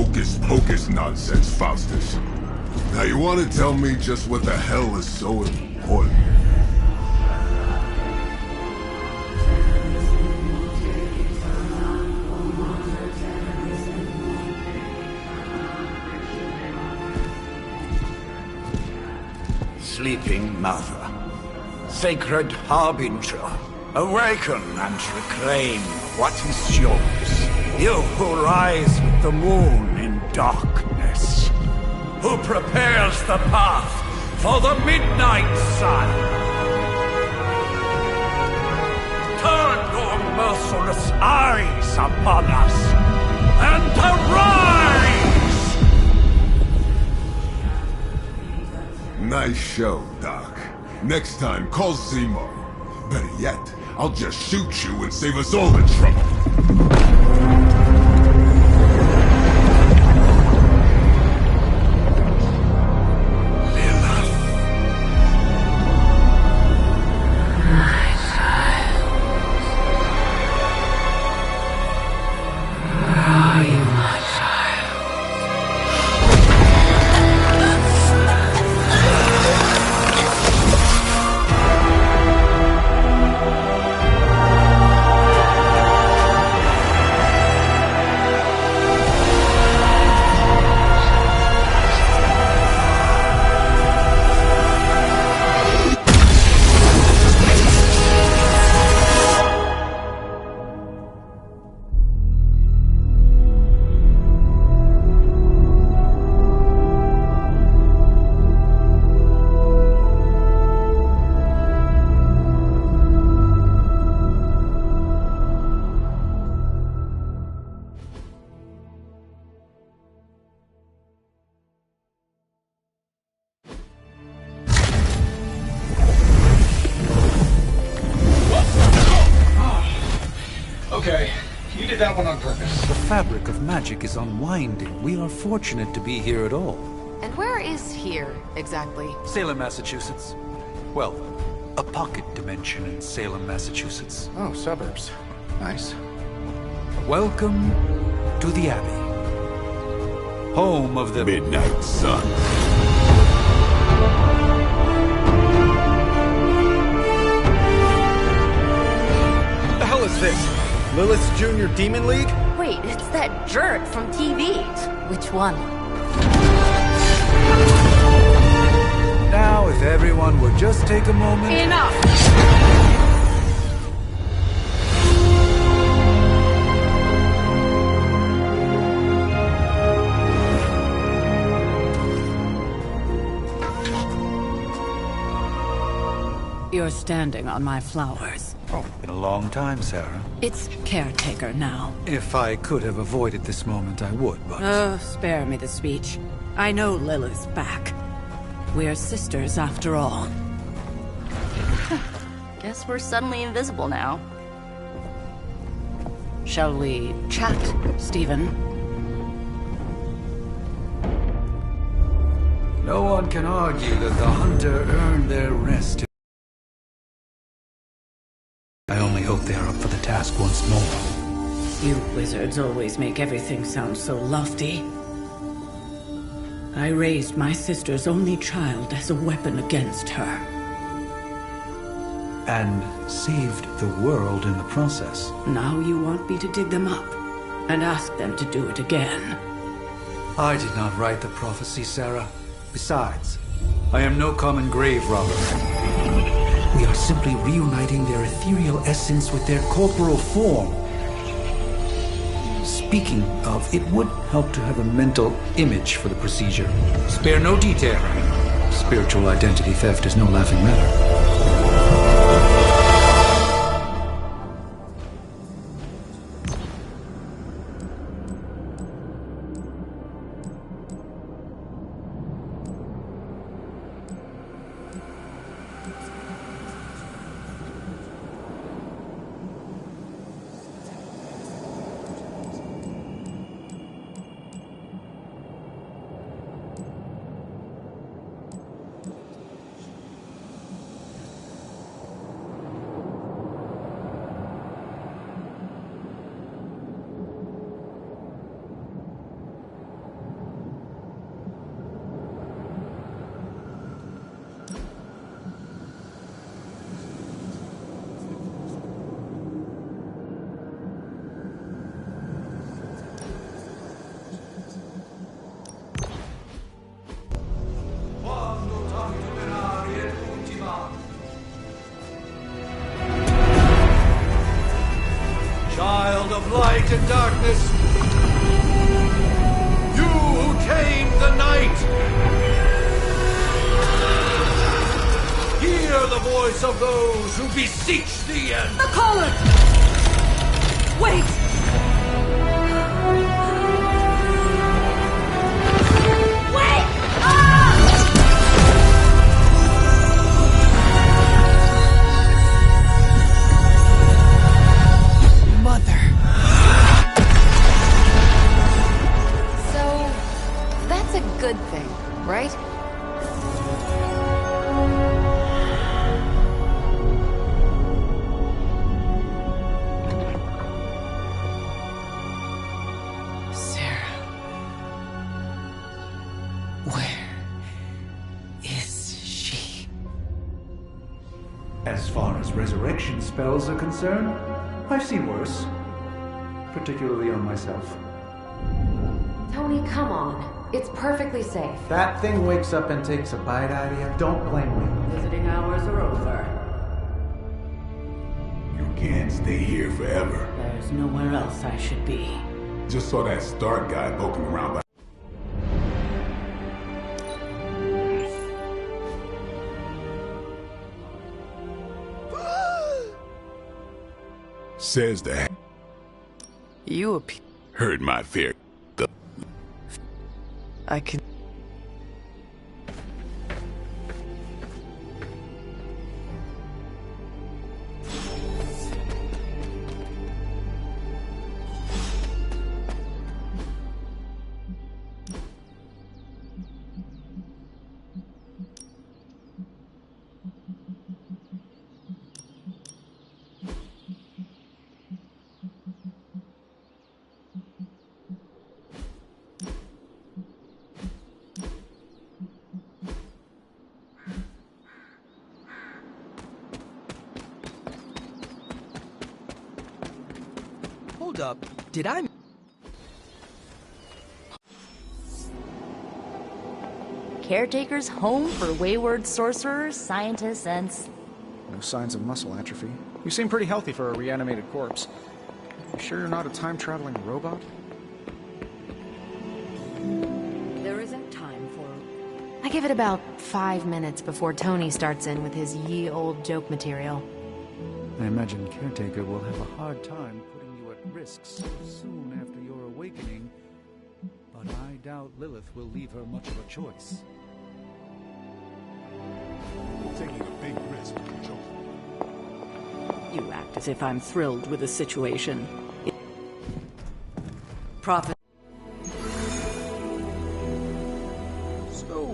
hocus-pocus nonsense, Faustus. Now you want to tell me just what the hell is so important? Sleeping Mother, sacred harbinger, awaken and reclaim what is yours. You who rise with the moon in darkness, who prepares the path for the midnight sun. Turn your merciless eyes upon us, and arise! Nice show, Doc. Next time, call Zemo. Better yet, I'll just shoot you and save us all the trouble. Okay, you did that one on purpose. The fabric of magic is unwinding. We are fortunate to be here at all. And where is here, exactly? Salem, Massachusetts. Well, a pocket dimension in Salem, Massachusetts. Oh, suburbs. Nice. Welcome to the Abbey. Home of the Midnight Sun. What the hell is this? Lilith's Junior Demon League? Wait, it's that jerk from TV. Which one? Now, if everyone would just take a moment... Enough! You're standing on my flowers. Oh, been a long time, Sarah. It's caretaker now. If I could have avoided this moment, I would, but... Oh, spare me the speech. I know Lilith's back. We're sisters after all. Guess we're suddenly invisible now. Shall we chat, Stephen? No one can argue that the hunter earned their rest. I only hope they are up for the task once more. You wizards always make everything sound so lofty. I raised my sister's only child as a weapon against her. And saved the world in the process. Now you want me to dig them up and ask them to do it again. I did not write the prophecy, Sarah. Besides, I am no common grave robber. We are simply reuniting their ethereal essence with their corporal form. Speaking of, it would help to have a mental image for the procedure. Spare no detail. Spiritual identity theft is no laughing matter. voice of those who beseech the end. The collar! Wait! Wait! Ah! Mother. So, that's a good thing, right? Sarah. Where is she? As far as resurrection spells are concerned, I've seen worse. Particularly on myself. Tony, come on. It's perfectly safe. That thing wakes up and takes a bite out of you. Don't blame me. Visiting hours are over. You can't stay here forever. There's nowhere else I should be. Just saw that Stark guy poking around by... Says that. You appear. Heard my fear. I can. Hold up. Did I? Caretaker's home for wayward sorcerers, scientists, and... No signs of muscle atrophy. You seem pretty healthy for a reanimated corpse. You sure you're not a time-traveling robot? There isn't time for... I give it about 5 minutes before Tony starts in with his ye old joke material. I imagine Caretaker will have a hard time putting you at risk so soon after your awakening. But I doubt Lilith will leave her much of a choice. Taking a big risk, Joker. You act as if I'm thrilled with the situation. Prophet. So...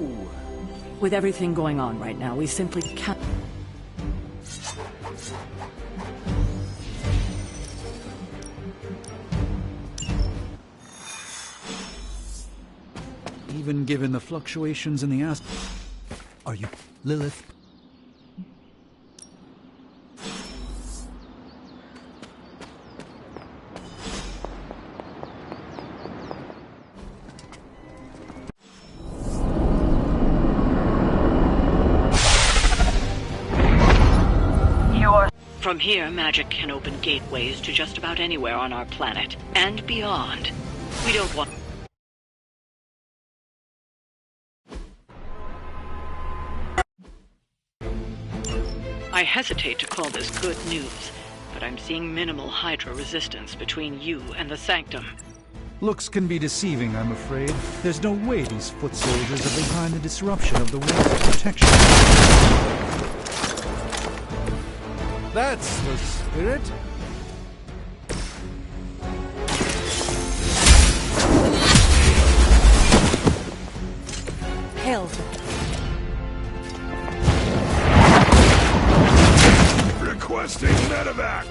With everything going on right now, we simply can't... Even given the fluctuations in the Are you Lilith? From here, magic can open gateways to just about anywhere on our planet, and beyond. We don't want... I hesitate to call this good news, but I'm seeing minimal Hydra resistance between you and the Sanctum. Looks can be deceiving, I'm afraid. There's no way these foot soldiers are behind the disruption of the wings of protection. That's the spirit. Hell. Requesting medevac!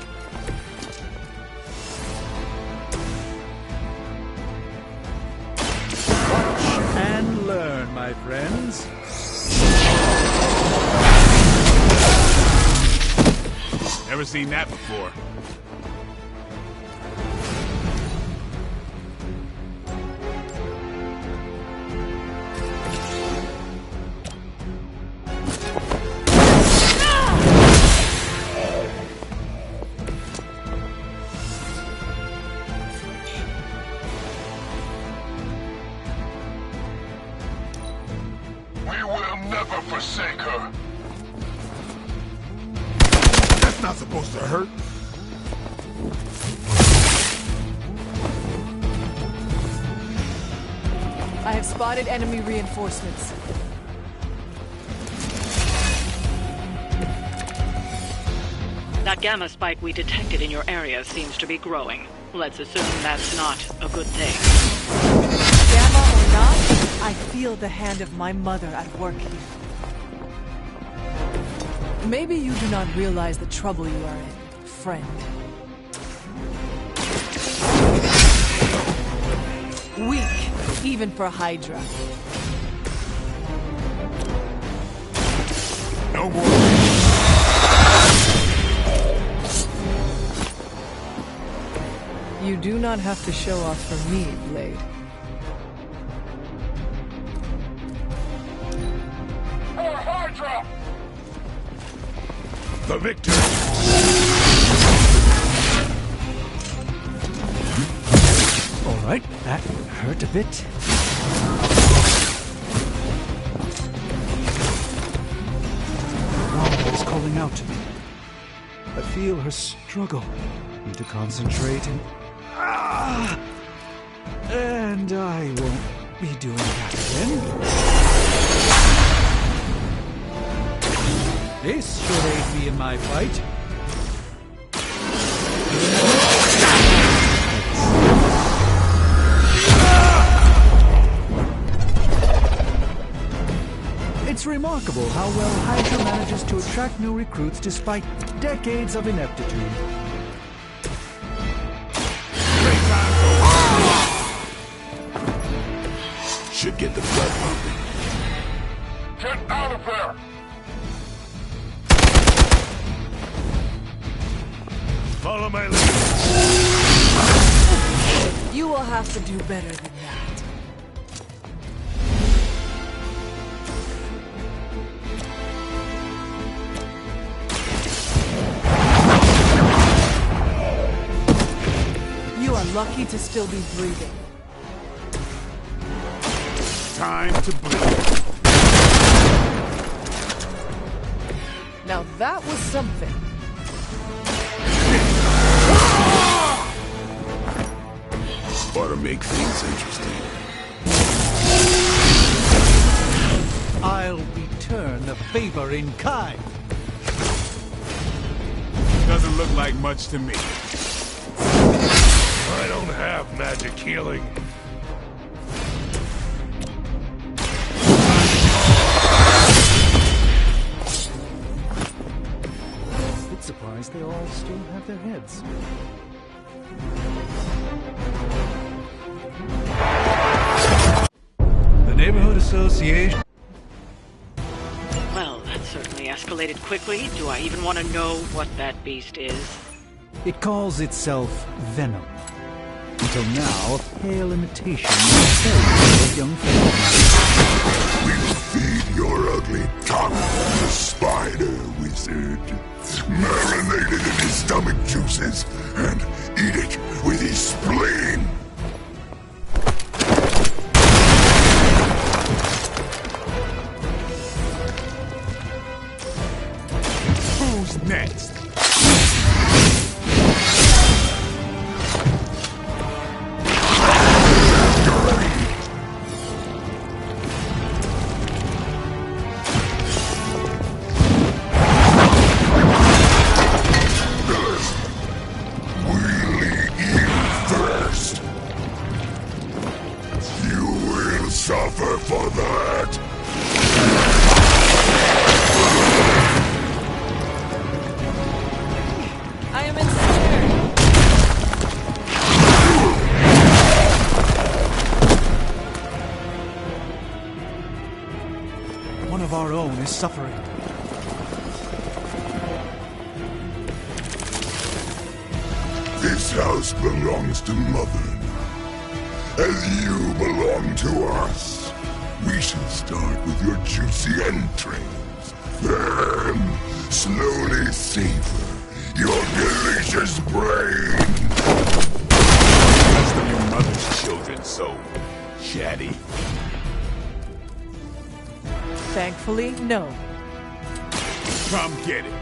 And learn, my friends. Never seen that before. We will never forsake her. That's not supposed to hurt. I have spotted enemy reinforcements. That gamma spike we detected in your area seems to be growing. Let's assume that's not a good thing. Gamma or not, I feel the hand of my mother at work here. Maybe you do not realize the trouble you are in, friend. Weak, even for Hydra. No more. You do not have to show off for me, Blade. The victor. All right, that hurt a bit. Wanda is calling out to me. I feel her struggle. Need to concentrate and I won't be doing that again. This should aid me in my fight. It's remarkable how well Hydra manages to attract new recruits despite decades of ineptitude. Should get the blood pumping. Get out of there! Follow my lead. You will have to do better than that. You are lucky to still be breathing. Time to bleed. Now that was something. Ought to make things interesting. I'll return the favor in kind. Doesn't look like much to me. I don't have magic healing. Bit surprised they all still have their heads. The Neighborhood Association. Well, that certainly escalated quickly. Do I even want to know what that beast is? It calls itself Venom. Until now, a pale imitation of young Venom. We'll feed your ugly tongue to the spider wizard. Marinate it in his stomach juices and eat it with his spleen. Who's next? Suffer for that! I am ensnared. One of our own is suffering. This house belongs to Mother. As you belong to us, we shall start with your juicy entrails, then slowly savor your delicious brain. Rest of your mother's children so chatty. Thankfully, no. Come get it.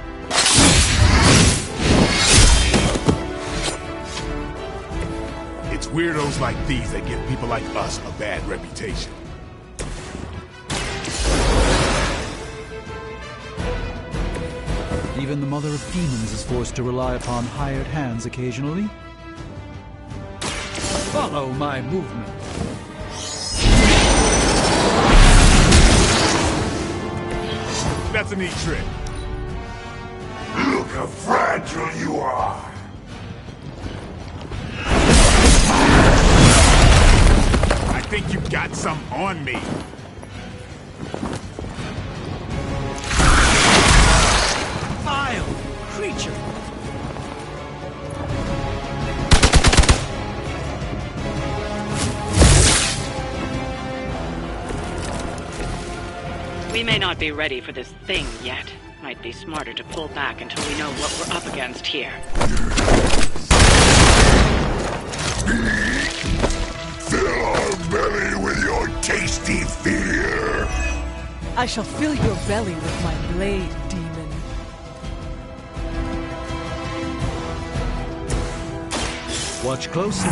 weirdos like these that give people like us a bad reputation. Even the Mother of Demons is forced to rely upon hired hands occasionally. Follow my movement. That's a neat trick. Look how fragile you are. I think you got some on me. Vile creature! We may not be ready for this thing yet. Might be smarter to pull back until we know what we're up against here. Fill our belly with your tasty fear. I shall fill your belly with my blade, demon. Watch closely.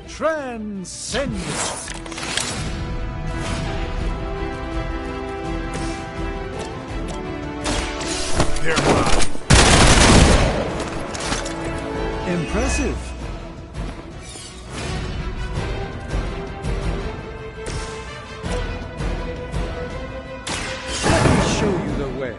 Transcendence! They're mine. Impressive. Let me show you the way.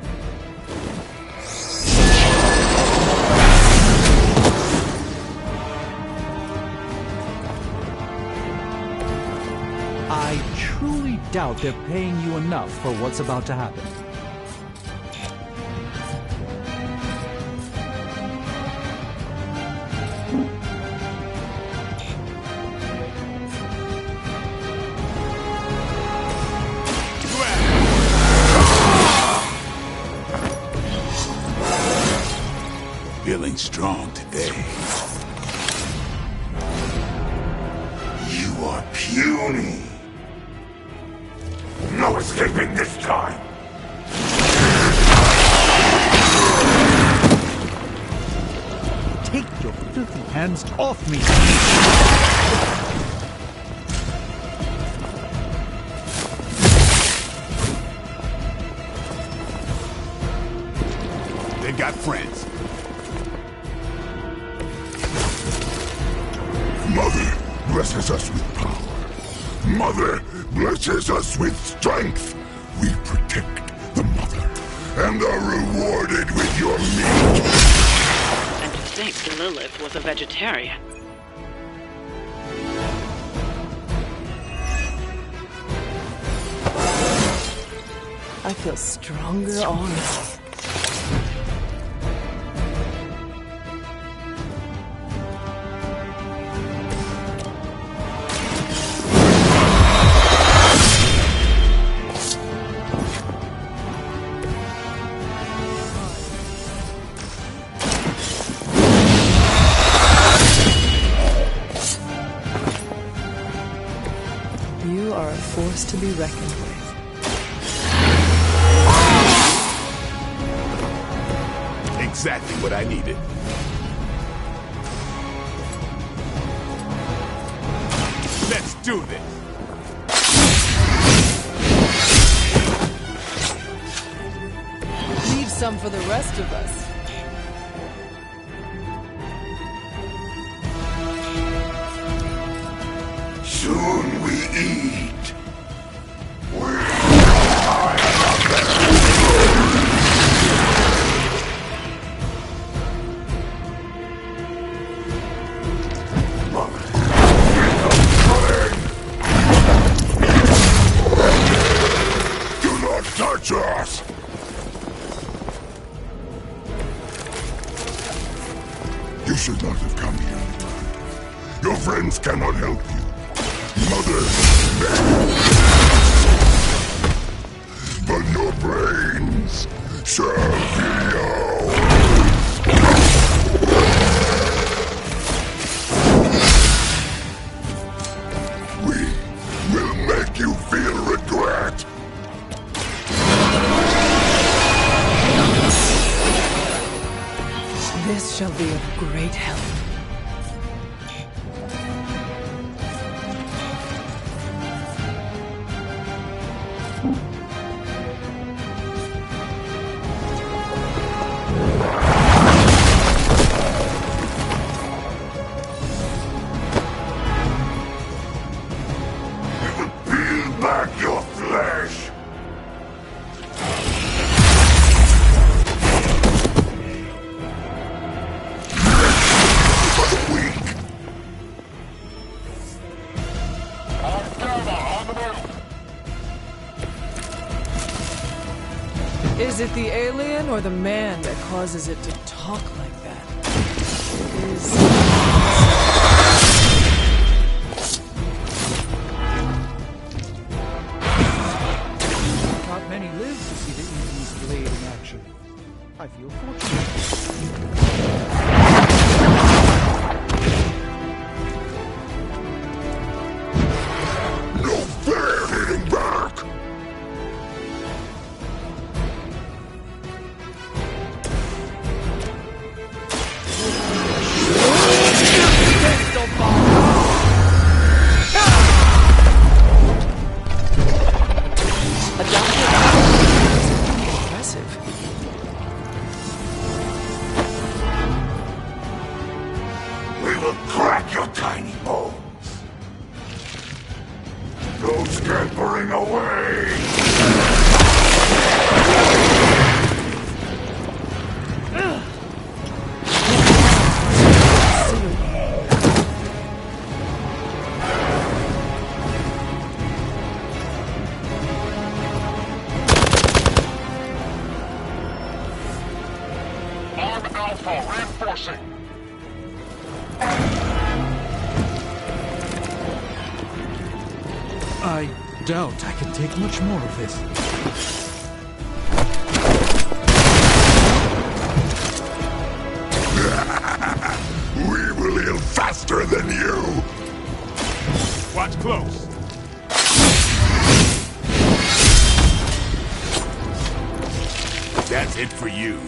I truly doubt they're paying you enough for what's about to happen. Feeling strong today. You are puny. No escaping this time. Take your filthy hands off me! They've got friends. Mother blesses us with power. Mother blesses us with strength. We protect the mother and are rewarded with your meat. And to think Lilith was a vegetarian. I feel stronger already. You are a force to be reckoned with. Exactly what I needed. Let's do this. Leave some for the rest of us. Soon we eat. Do not touch us! You should not have come here. Your friends cannot help you. Mother, but your brains serve you. We will make you feel regret. be of great help. Peel back your flesh! Is it the alien or the man that causes it to talk like that? It is... Not many live to see the Eden's blade in action. I feel fortunate. No fair hitting back! impressive. We will crack your tiny bones. Go scampering away! Alpha reinforcing. I doubt I can take much more of this. We will heal faster than you! Watch close. That's it for you.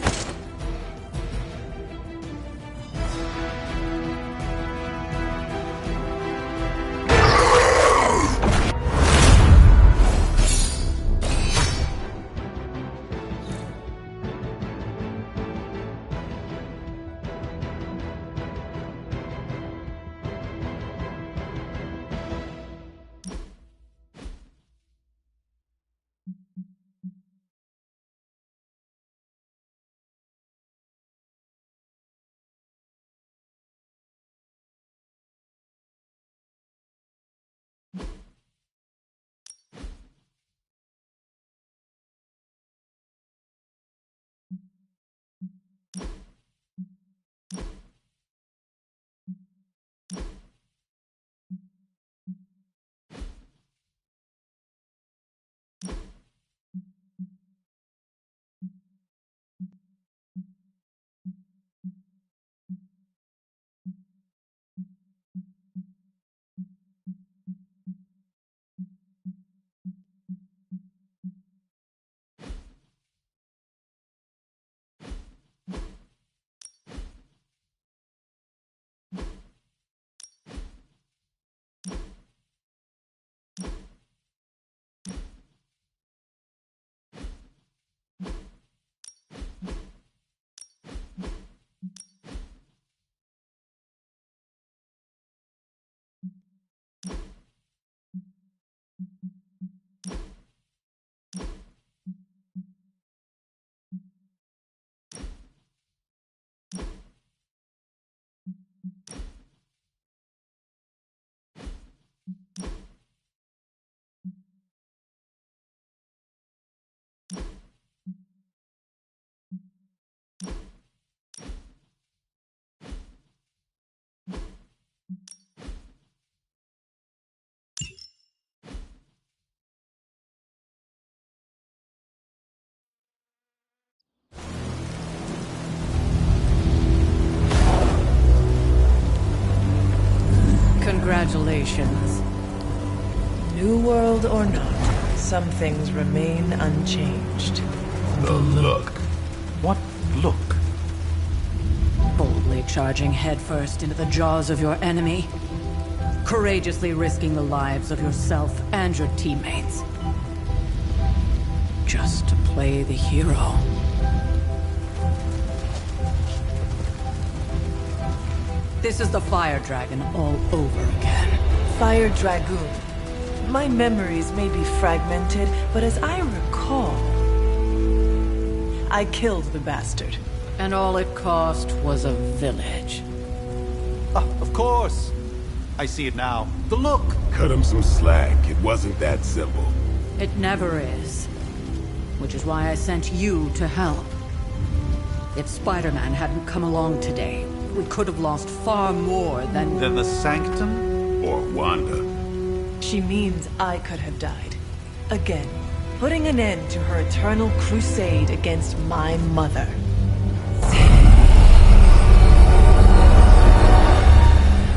Congratulations. New world or not, some things remain unchanged. The look. What look? Boldly bravely charging headfirst into the jaws of your enemy, courageously risking the lives of yourself and your teammates, just to play the hero. This is the Fire Dragon all over again. Fire Dragoon. My memories may be fragmented, but as I recall, I killed the bastard. And all it cost was a village. Of course. I see it now. The look. Cut him some slack. It wasn't that simple. It never is. Which is why I sent you to help. If Spider-Man hadn't come along today, we could have lost far more than... Then the Sanctum? Or Wanda. She means I could have died. Again, putting an end to her eternal crusade against my mother.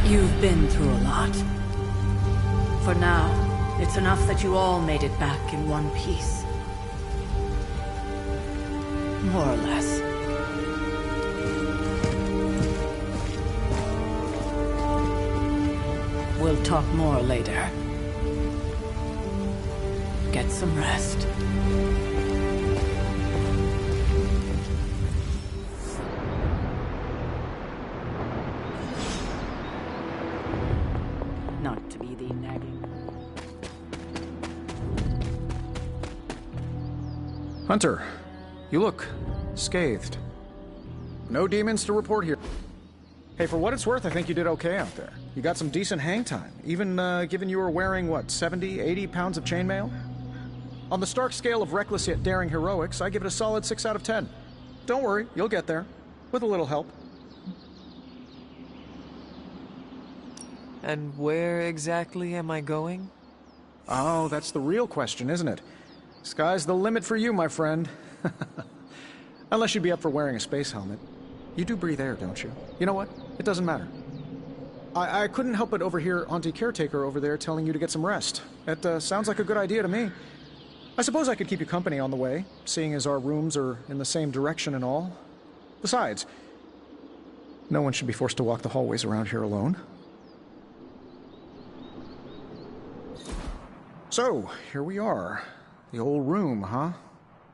You've been through a lot. For now, it's enough that you all made it back in one piece. More or less. We'll talk more later. Get some rest. Not to be the nagging. Hunter, you look scathed. No demons to report here. Hey, for what it's worth, I think you did okay out there. You got some decent hang time, even given you were wearing, what, 70, 80 pounds of chainmail? On the Stark scale of reckless yet daring heroics, I give it a solid 6 out of 10. Don't worry, you'll get there. With a little help. And where exactly am I going? Oh, that's the real question, isn't it? Sky's the limit for you, my friend. Unless you'd be up for wearing a space helmet. You do breathe air, don't you? You know what? It doesn't matter. I couldn't help but overhear Auntie Caretaker over there telling you to get some rest. It sounds like a good idea to me. I suppose I could keep you company on the way, seeing as our rooms are in the same direction and all. Besides, no one should be forced to walk the hallways around here alone. So, here we are. The old room, huh?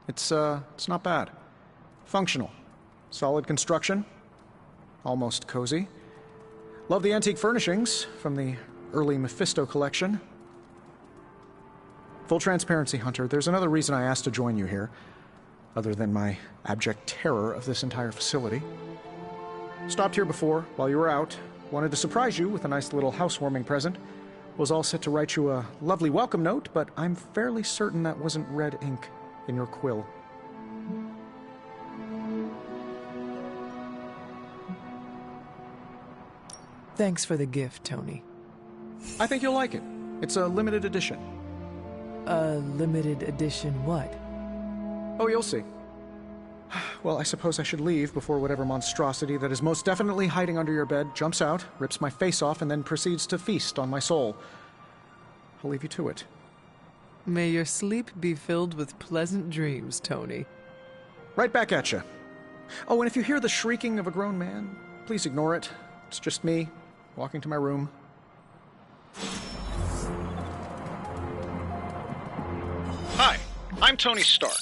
It's not bad. Functional. Solid construction. Almost cozy. Love the antique furnishings from the early Mephisto collection. Full transparency, Hunter, there's another reason I asked to join you here, other than my abject terror of this entire facility. Stopped here before, while you were out. Wanted to surprise you with a nice little housewarming present. Was all set to write you a lovely welcome note, but I'm fairly certain that wasn't red ink in your quill. Thanks for the gift, Tony. I think you'll like it. It's a limited edition. A limited edition what? Oh, you'll see. Well, I suppose I should leave before whatever monstrosity that is most definitely hiding under your bed jumps out, rips my face off, and then proceeds to feast on my soul. I'll leave you to it. May your sleep be filled with pleasant dreams, Tony. Right back at you. Oh, and if you hear the shrieking of a grown man, please ignore it. It's just me, walking to my room. Hi, I'm Tony Stark.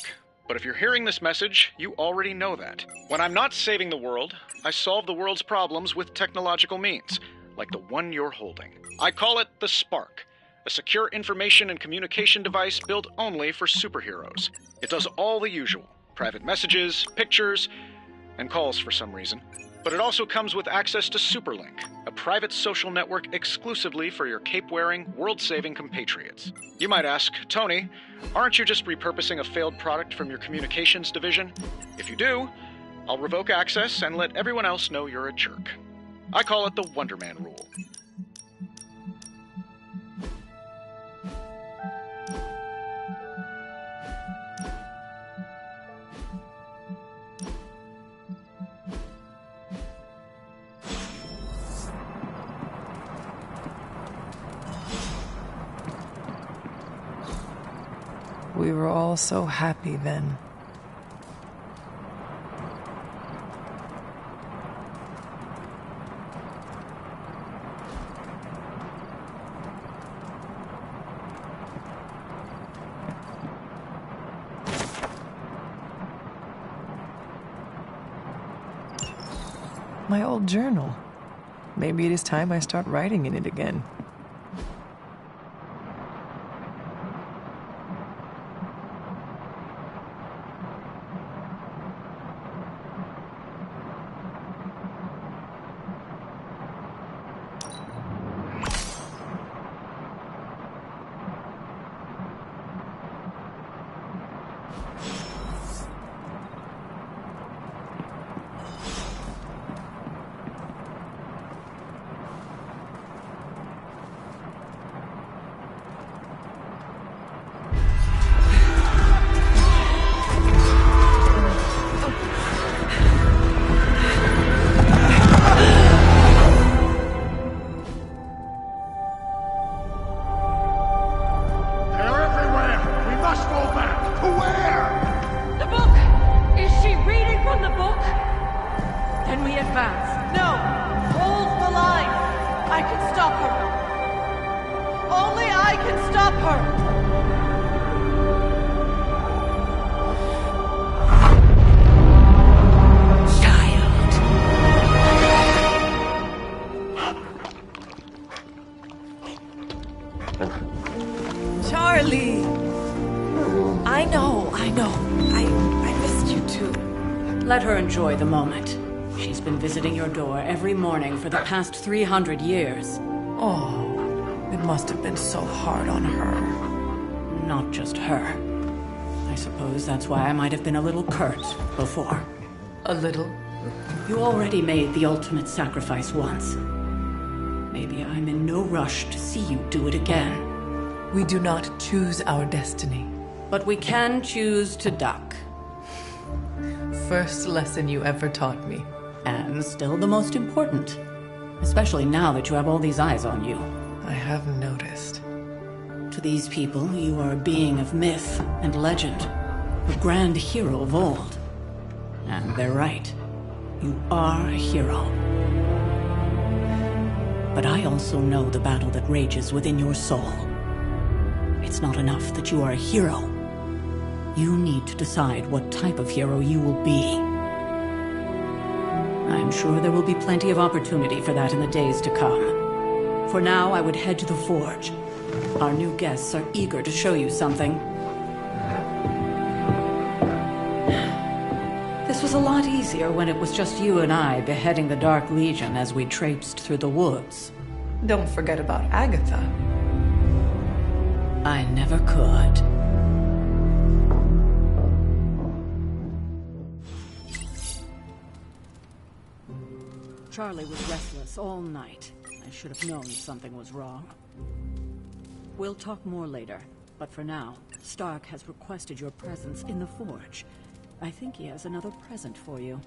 But if you're hearing this message, you already know that. When I'm not saving the world, I solve the world's problems with technological means, like the one you're holding. I call it the Spark, a secure information and communication device built only for superheroes. It does all the usual, private messages, pictures, and calls for some reason. But it also comes with access to Superlink, a private social network exclusively for your cape-wearing, world-saving compatriots. You might ask, Tony, aren't you just repurposing a failed product from your communications division? If you do, I'll revoke access and let everyone else know you're a jerk. I call it the Wonder Man rule. We were all so happy then. My old journal. Maybe it is time I start writing in it again. Charlie! I know. I missed you too. Let her enjoy the moment. She's been visiting your door every morning for the past 300 years. Oh, it must have been so hard on her. Not just her. I suppose that's why I might have been a little curt before. A little? You already made the ultimate sacrifice once. Maybe I'm in no rush to see you do it again. We do not choose our destiny. But we can choose to duck. First lesson you ever taught me. And still the most important. Especially now that you have all these eyes on you. I have noticed. To these people, you are a being of myth and legend. A grand hero of old. And they're right. You are a hero. But I also know the battle that rages within your soul. It's not enough that you are a hero. You need to decide what type of hero you will be. I'm sure there will be plenty of opportunity for that in the days to come. For now, I would head to the Forge. Our new guests are eager to show you something. This was a lot easier when it was just you and I beheading the Dark Legion as we traipsed through the woods. Don't forget about Agatha. I never could. Charlie was restless all night. I should have known something was wrong. We'll talk more later, but for now, Stark has requested your presence in the Forge. I think he has another present for you.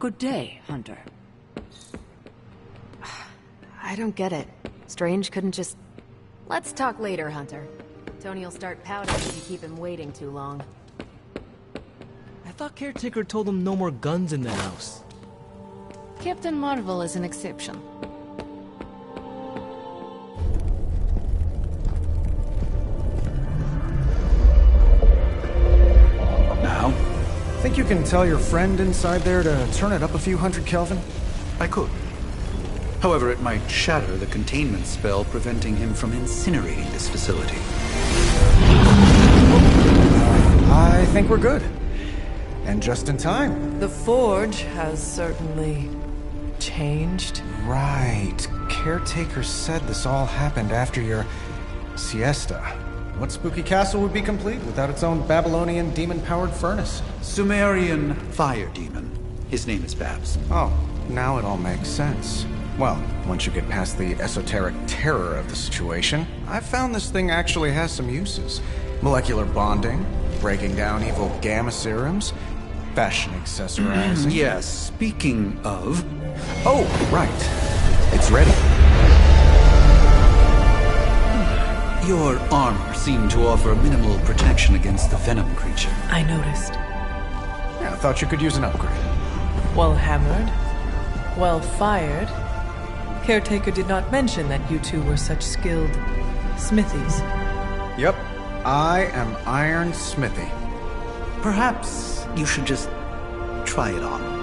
Good day, Hunter. I don't get it. Strange couldn't just... Let's talk later, Hunter. Tony'll start pouting if you keep him waiting too long. I thought Caretaker told him no more guns in the house. Captain Marvel is an exception. Now? Think you can tell your friend inside there to turn it up a few hundred Kelvin? I could. However, it might shatter the containment spell preventing him from incinerating this facility. I think we're good. And just in time. The Forge has certainly changed. Right. Caretaker said this all happened after your siesta. What spooky castle would be complete without its own Babylonian demon-powered furnace? Sumerian fire demon. His name is Babs. Oh, now it all makes sense. Well, once you get past the esoteric terror of the situation, I've found this thing actually has some uses. Molecular bonding, breaking down evil gamma serums, fashion accessorizing. Yes, speaking of... Oh, right. It's ready. Your armor seemed to offer minimal protection against the venom creature. I noticed. Yeah, I thought you could use an upgrade. Well hammered. Well fired. Caretaker did not mention that you two were such skilled smithies. Yep. I am Iron Smithy. Perhaps you should just try it on.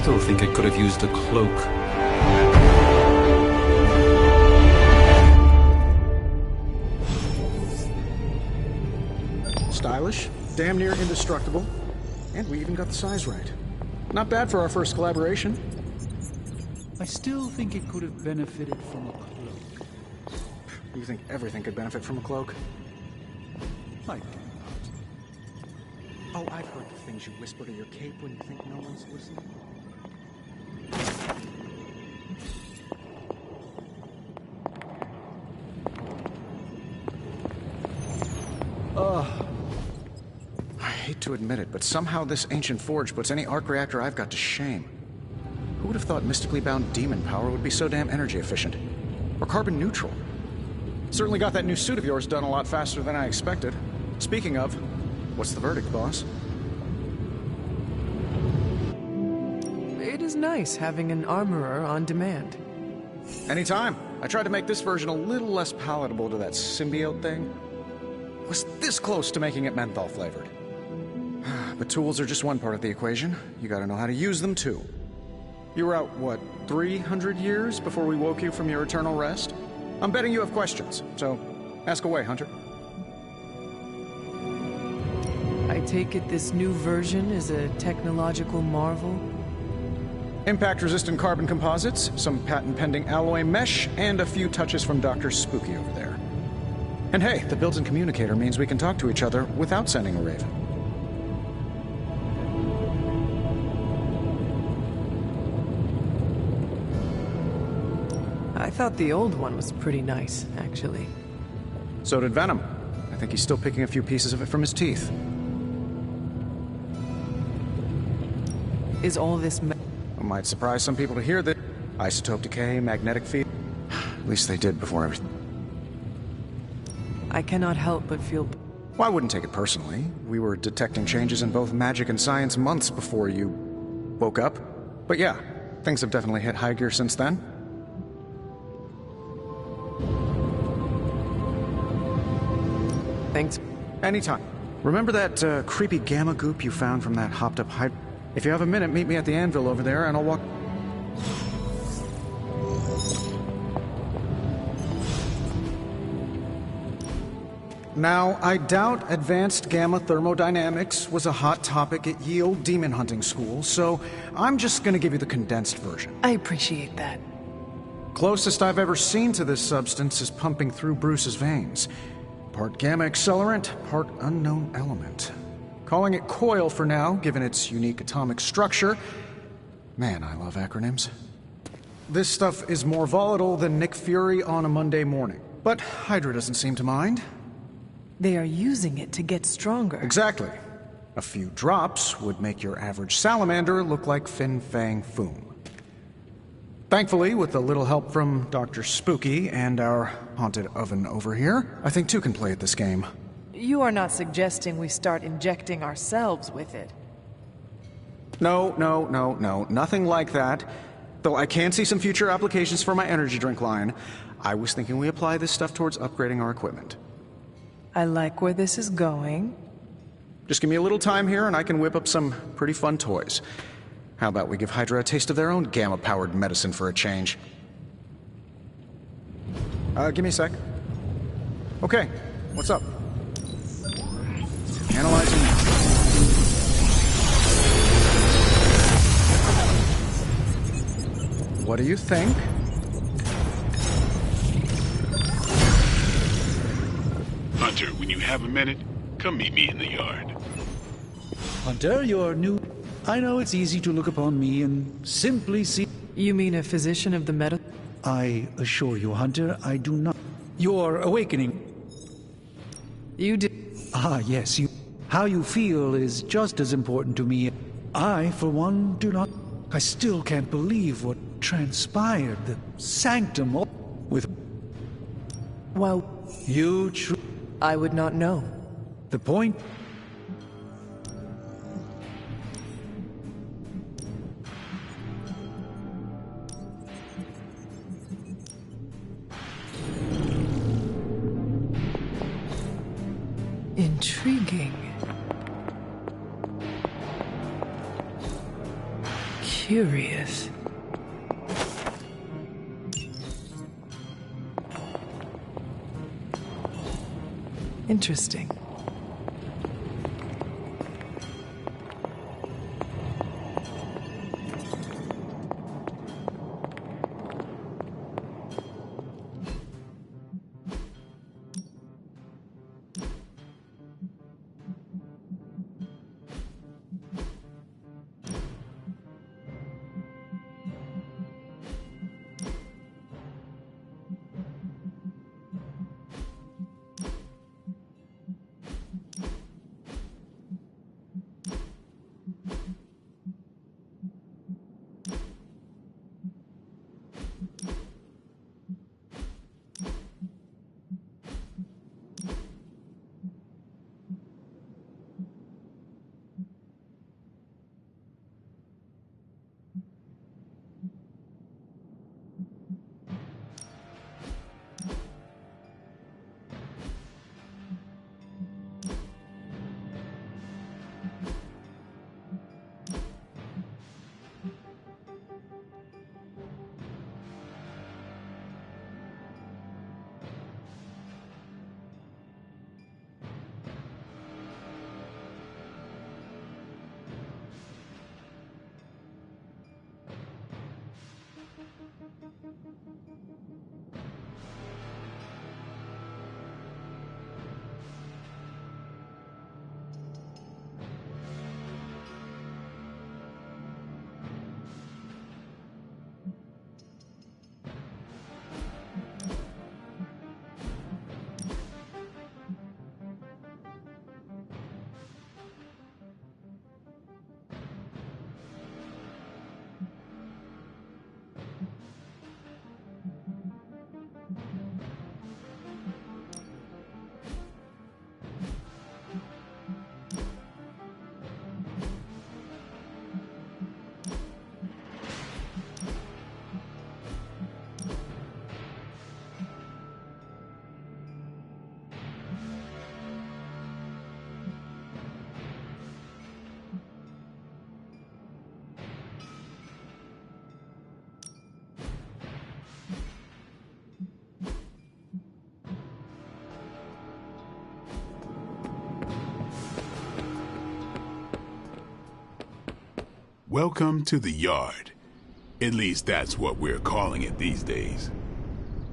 Still think it could have used a cloak. Stylish, damn near indestructible, and we even got the size right. Not bad for our first collaboration. I still think it could have benefited from a cloak. You think everything could benefit from a cloak? I do not. Oh, I've heard the things you whisper to your cape when you think no one's listening. I hate to admit it, but somehow this ancient forge puts any arc reactor I've got to shame. Who would have thought mystically bound demon power would be so damn energy efficient? Or carbon neutral? Certainly got that new suit of yours done a lot faster than I expected. Speaking of, what's the verdict, boss? It is nice having an armorer on demand. Anytime. I tried to make this version a little less palatable to that symbiote thing. Was this close to making it menthol flavored. But tools are just one part of the equation. You gotta know how to use them too. You were out, what, 300 years before we woke you from your eternal rest? I'm betting you have questions, so ask away, Hunter. I take it this new version is a technological marvel? Impact-resistant carbon composites, some patent-pending alloy mesh, and a few touches from Dr. Spooky over there. And hey, the built-in communicator means we can talk to each other without sending a raven. I thought the old one was pretty nice, actually. So did Venom. I think he's still picking a few pieces of it from his teeth. Is all this It might surprise some people to hear that. Isotope decay, magnetic field. At least they did before everything. I cannot help but feel... Well, I wouldn't take it personally. We were detecting changes in both magic and science months before you woke up. But yeah, things have definitely hit high gear since then. Thanks. Anytime. Remember that creepy gamma goop you found from that hopped-up hide? If you have a minute, meet me at the anvil over there, and I'll walk... Now, I doubt advanced gamma thermodynamics was a hot topic at Yield Demon Hunting School, so I'm just gonna give you the condensed version. I appreciate that. Closest I've ever seen to this substance is pumping through Bruce's veins. Part gamma accelerant, part unknown element. Calling it coil for now, given its unique atomic structure. Man, I love acronyms. This stuff is more volatile than Nick Fury on a Monday morning. But Hydra doesn't seem to mind. They are using it to get stronger. Exactly. A few drops would make your average salamander look like Fin Fang Foom. Thankfully, with a little help from Dr. Spooky and our haunted oven over here, I think two can play at this game. You are not suggesting we start injecting ourselves with it. No, nothing like that. Though I can see some future applications for my energy drink line. I was thinking we apply this stuff towards upgrading our equipment. I like where this is going. Just give me a little time here and I can whip up some pretty fun toys. How about we give Hydra a taste of their own gamma-powered medicine for a change? Give me a sec. Okay, what's up? Analyzing. What do you think? Hunter, when you have a minute, come meet me in the yard. Hunter, you're new. I know it's easy to look upon me and simply see... You mean a physician of the medical... I assure you, Hunter, I do not... Your awakening... You did... Ah, yes, you... How you feel is just as important to me. I, for one, do not... I still can't believe what transpired. The sanctum with... Well... You I would not know. The point... Intriguing. Curious. Interesting. Welcome to the yard. At least that's what we're calling it these days.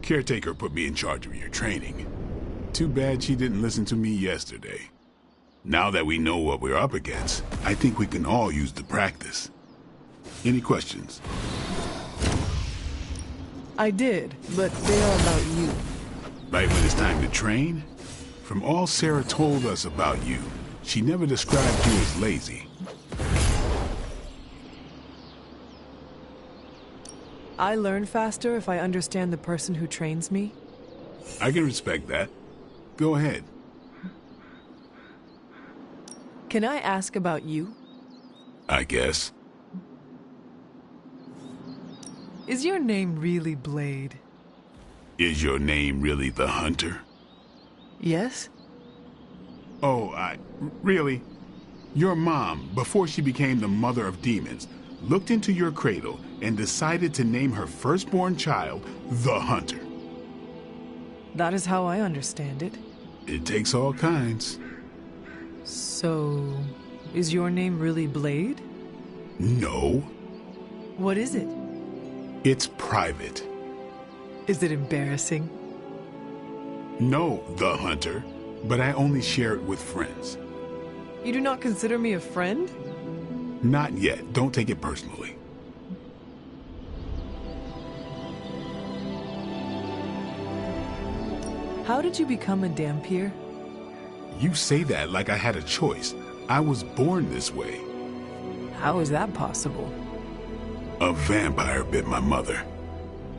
Caretaker put me in charge of your training. Too bad she didn't listen to me yesterday. Now that we know what we're up against, I think we can all use the practice. Any questions? I did, but they are about you. Right when it's time to train? From all Sarah told us about you, she never described you as lazy. I learn faster if I understand the person who trains me. I can respect that. Go ahead. Can I ask about you? I guess. Is your name really Blade? Is your name really the Hunter? Yes? Oh, really? Your mom, before she became the mother of demons, looked into your cradle and decided to name her firstborn child the Hunter. That is how I understand it. It takes all kinds. So, is your name really Blade? No. What is it? It's private. Is it embarrassing? No, the Hunter, but I only share it with friends. You do not consider me a friend? Not yet. Don't take it personally. How did you become a Dhampir? You say that like I had a choice. I was born this way. How is that possible? A vampire bit my mother.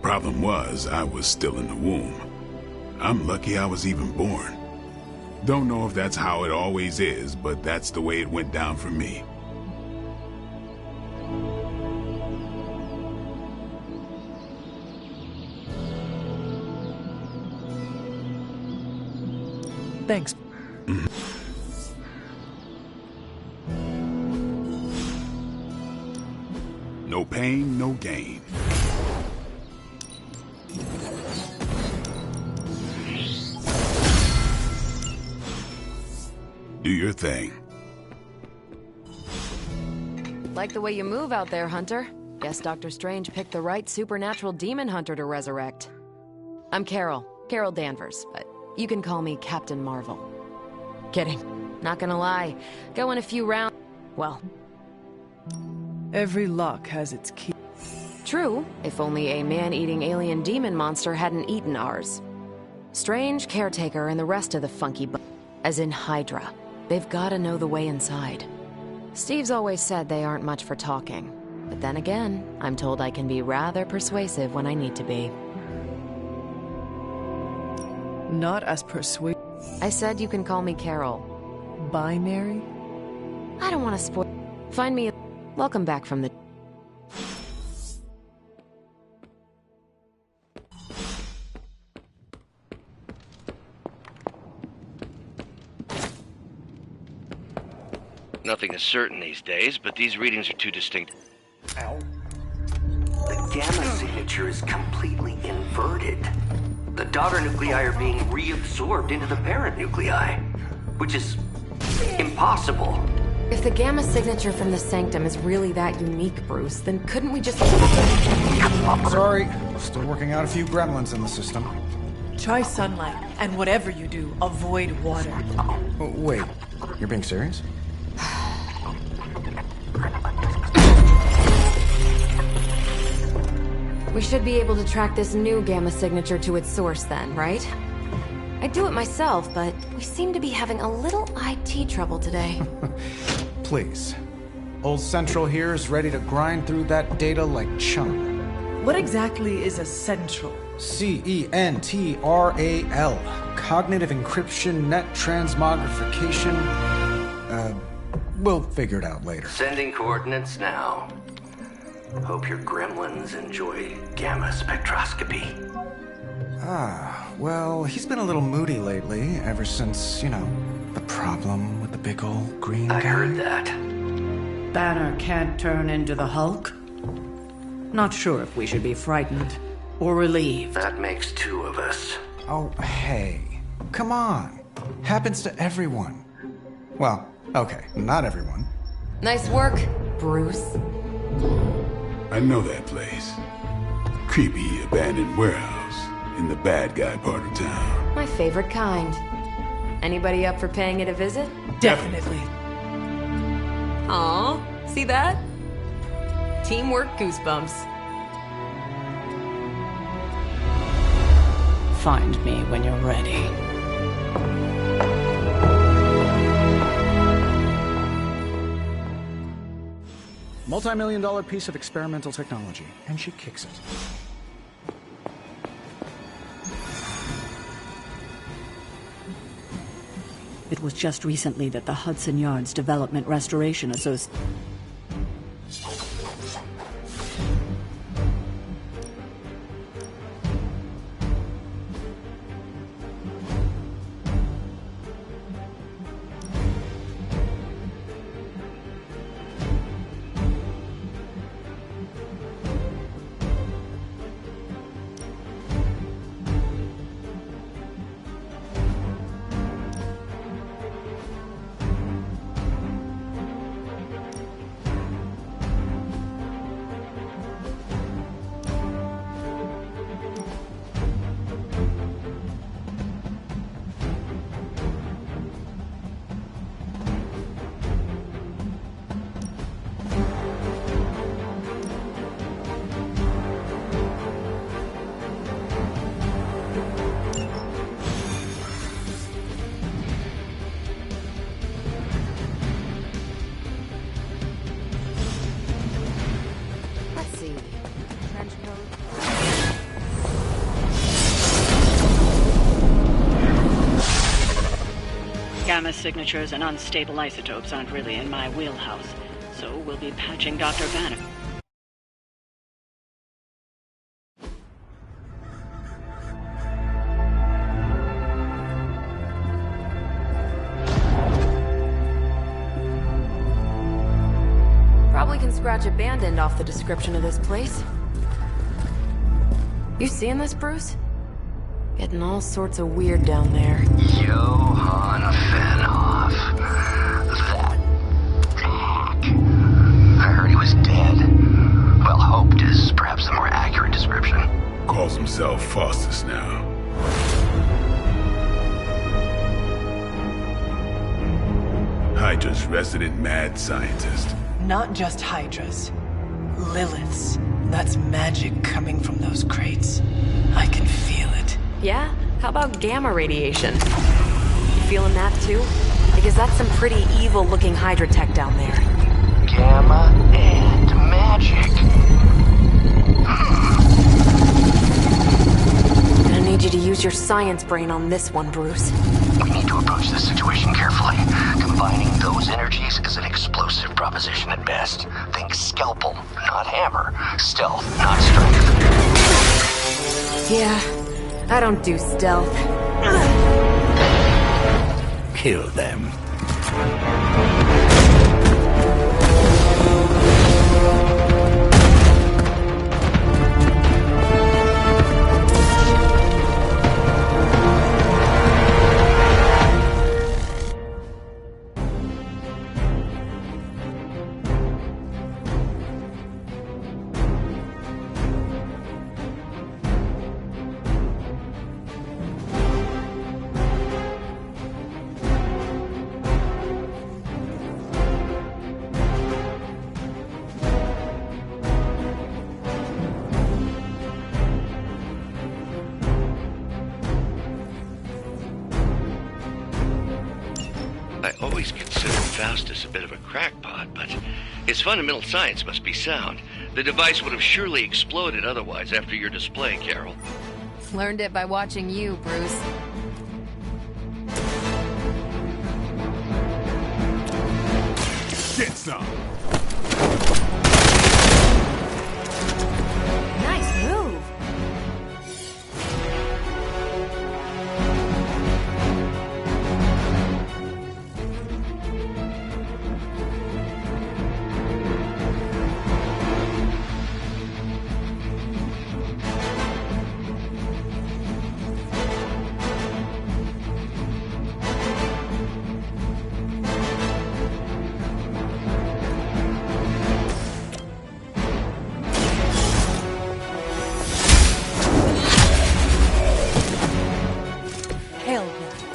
Problem was, I was still in the womb. I'm lucky I was even born. Don't know if that's how it always is, but that's the way it went down for me. Thanks. No pain, no gain. Do your thing. Like the way you move out there, Hunter. Guess Dr. Strange picked the right supernatural demon hunter to resurrect. I'm Carol Danvers, but you can call me Captain Marvel. Kidding. Not gonna lie. Going a few rounds. Well, every lock has its key. True, if only a man-eating alien demon monster hadn't eaten ours. Strange, Caretaker, and the rest of the funky as in Hydra. They've gotta know the way inside. Steve's always said they aren't much for talking. But then again, I'm told I can be rather persuasive when I need to be. Not as persuasive. I said you can call me Carol. Binary? I don't want to spoil. Find me. Welcome back from the. Nothing is certain these days, but these readings are too distinct. Ow. The gamma signature is completely inverted. The daughter nuclei are being reabsorbed into the parent nuclei, which is impossible. If the gamma signature from the Sanctum is really that unique, Bruce, then couldn't we just... Sorry, still working out a few gremlins in the system. Try sunlight, and whatever you do, avoid water. Oh, wait, you're being serious? We should be able to track this new gamma signature to its source then, right? I'd do it myself, but we seem to be having a little IT trouble today. Please. Old Central here is ready to grind through that data like chum. What exactly is a Central? C-E-N-T-R-A-L. Cognitive Encryption Net Transmogrification. We'll figure it out later. Sending coordinates now. Hope your gremlins enjoy gamma spectroscopy. Well, he's been a little moody lately, ever since, the problem with the big old green guy. I heard that. Banner can't turn into the Hulk? Not sure if we should be frightened or relieved. That makes two of us. Oh, hey. Come on. Happens to everyone. Well, okay, not everyone. Nice work, Bruce. I know that place. Creepy abandoned warehouse in the bad guy part of town. My favorite kind. Anybody up for paying it a visit? Definitely. Aw, see that? Teamwork goosebumps. Find me when you're ready. Multi-million-dollar piece of experimental technology, and she kicks it. It was just recently that the Hudson Yards Development Restoration Association... Gamma signatures and unstable isotopes aren't really in my wheelhouse, so we'll be patching Dr. Banner. Probably can scratch abandoned off the description of this place. You seeing this, Bruce? Getting all sorts of weird down there. Johann Fenhoff. That hack. I heard he was dead. Well, hoped is perhaps the more accurate description. Calls himself Faustus now. Hydra's resident mad scientist. Not just Hydras. Lilith's. That's magic coming from those crates. I can feel it. Yeah? How about gamma radiation? You feeling that too? Because that's some pretty evil-looking Hydra tech down there. Gamma and magic. Gonna need you to use your science brain on this one, Bruce. We need to approach this situation carefully. Combining those energies is an explosive proposition at best. Think scalpel, not hammer. Stealth, not strength. Yeah, I don't do stealth. Kill them. I always considered Faustus a bit of a crackpot, but his fundamental science must be sound. The device would have surely exploded otherwise after your display, Carol. Learned it by watching you, Bruce. Get some! Nice move. Hell with it.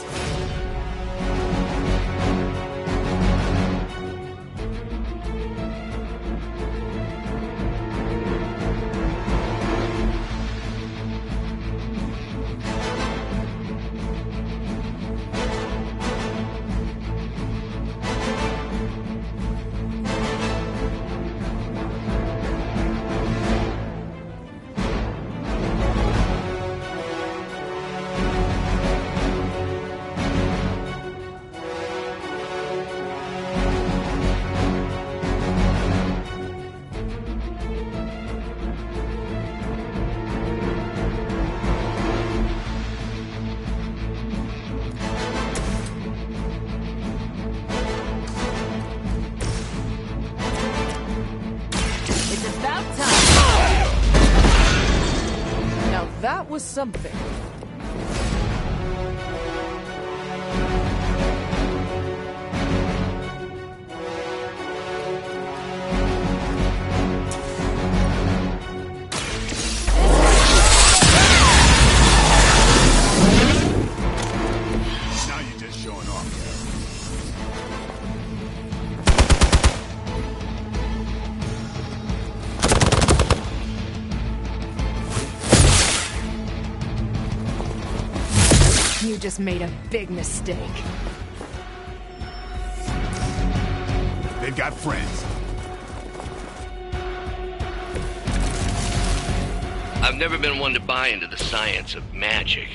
was something. Now you're just showing off, You just made a big mistake. They've got friends. I've never been one to buy into the science of magic,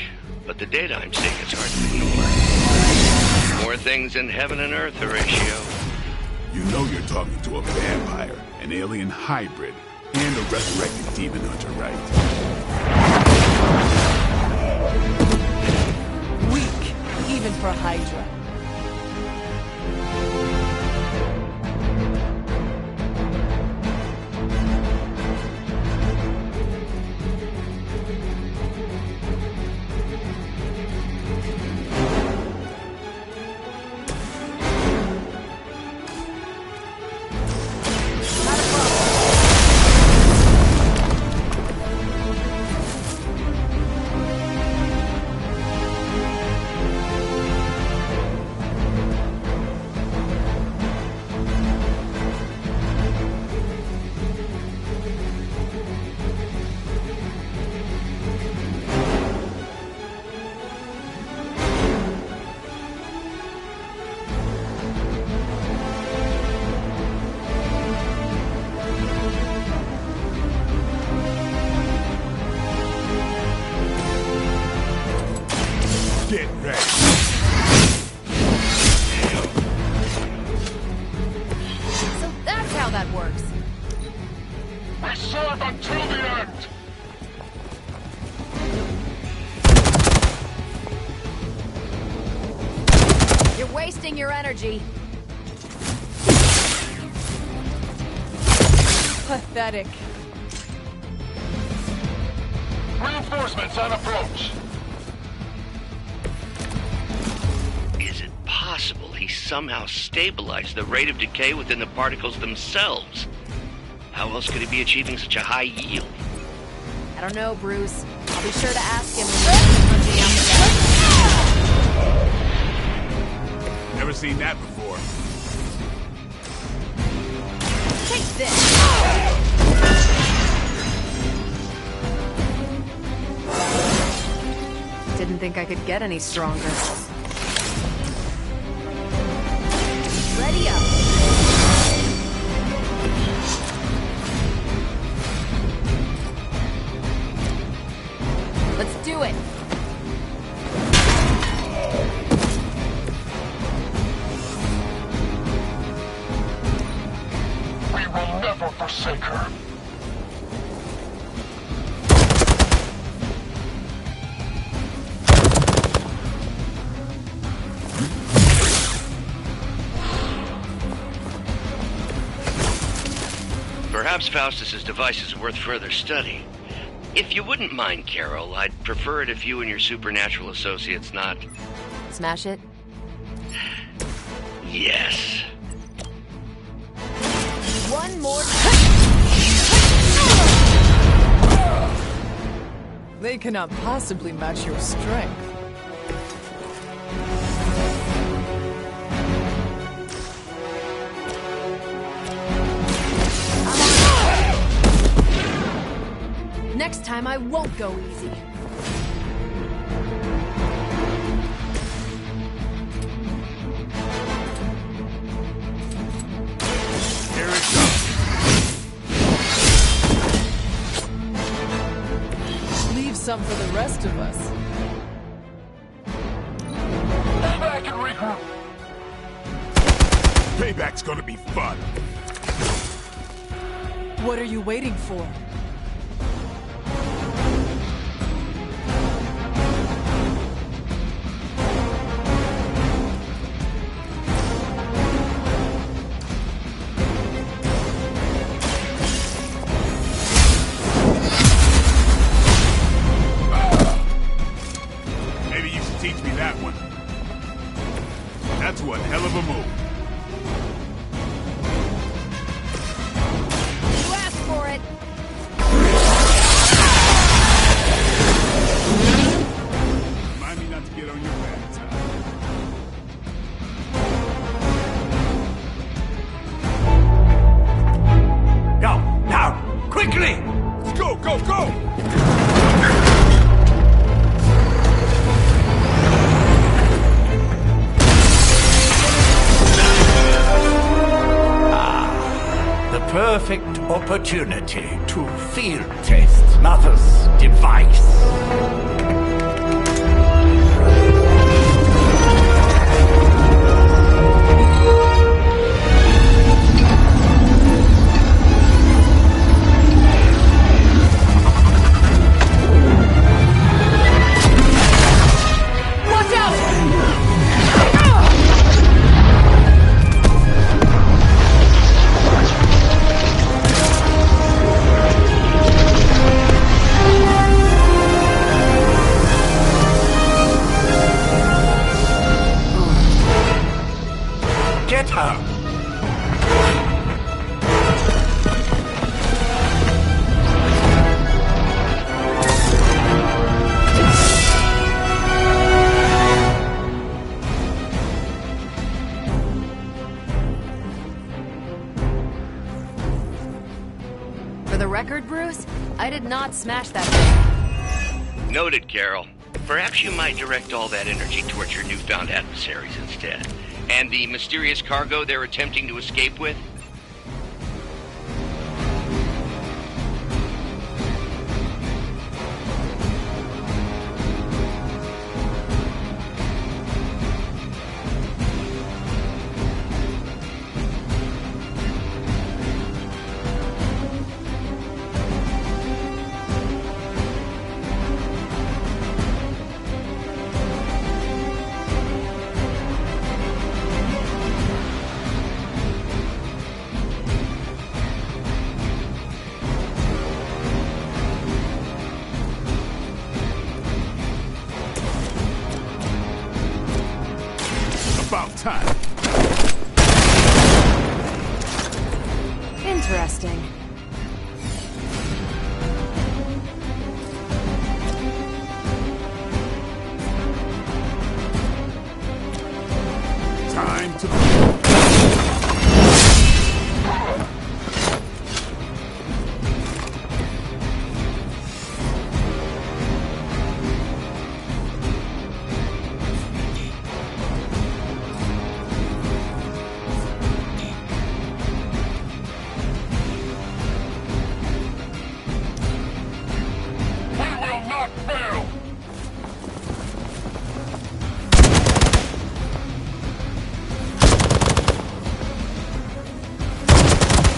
but the data I'm seeing is hard to ignore. More things in heaven and earth, Horatio. You know you're talking to a vampire, an alien hybrid, and a resurrected demon hunter, right? Weak, even for Hydra. Get ready. So that's how that works. We serve until the end! You're wasting your energy. Pathetic. Reinforcements on approach! Is it possible he somehow stabilized the rate of decay within the particles themselves? How else could he be achieving such a high yield? I don't know, Bruce. I'll be sure to ask him when we're hunting out the Never seen that before. Take this! Didn't think I could get any stronger. Ready up! Let's do it! We will never forsake her. Perhaps Faustus's device is worth further study. If you wouldn't mind, Carol, I'd prefer it if you and your supernatural associates not... Smash it? Yes. One more They cannot possibly match your strength. Next time I won't go easy. Here it comes. Leave some for the rest of us. Stay back and regroup. Payback's gonna be fun. What are you waiting for? that one. That's one hell of a move. You asked for it. Remind me not to get on your bad side. Go, now, quickly! Let's go, go, go! The perfect opportunity to field test Mother's device. Watch out! Get her! For the record, Bruce, I did not smash that thing. Noted, Carol. Perhaps you might direct all that energy towards your newfound adversaries instead. And the mysterious cargo they're attempting to escape with? About time. Interesting. Time to...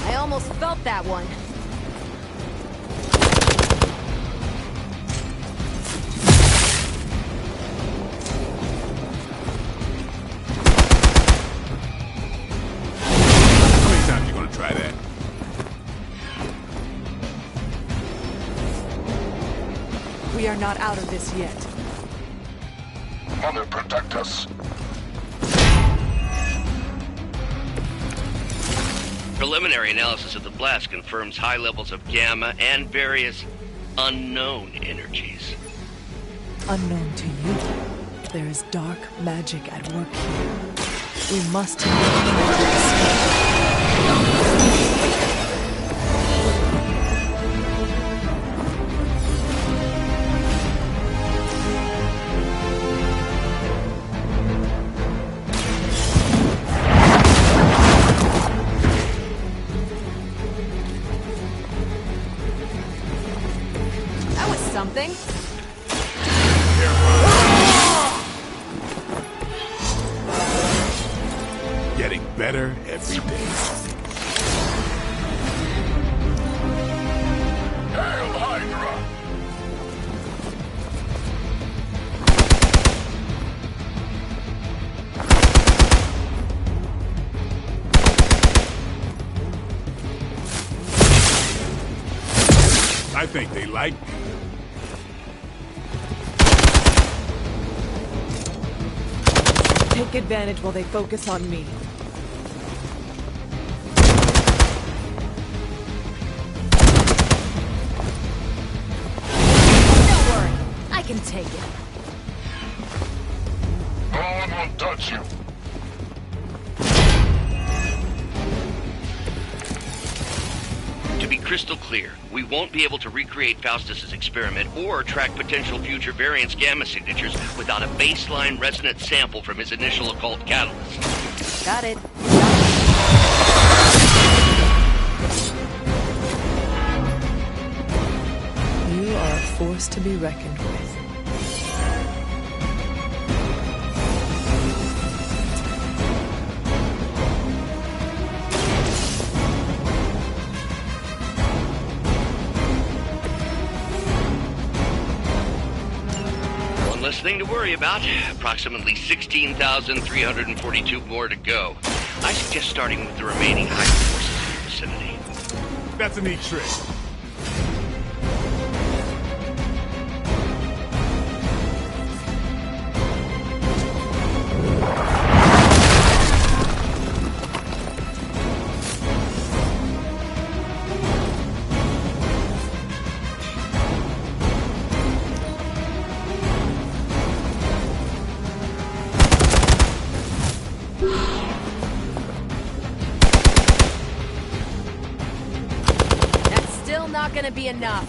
I almost felt that one. How many times you gonna try that? We are not out of this yet. Mother, protect us. Preliminary analysis of the blast confirms high levels of gamma and various unknown energies. Unknown to you, there is dark magic at work here. We must That was something. Getting better every day. Hail Hydra! I think they like me. take advantage while they focus on me. Don't worry, I can take it. No one will touch you. To be crystal clear, we won't be able to recreate Faustus's experiment or track potential future variance gamma signatures without a baseline resonant sample from his initial occult catalyst. Got it. You are a force to be reckoned with. Less thing to worry about. Approximately 16,342 more to go. I suggest starting with the remaining Hydra forces in your vicinity. That's a neat trick. Not gonna be enough.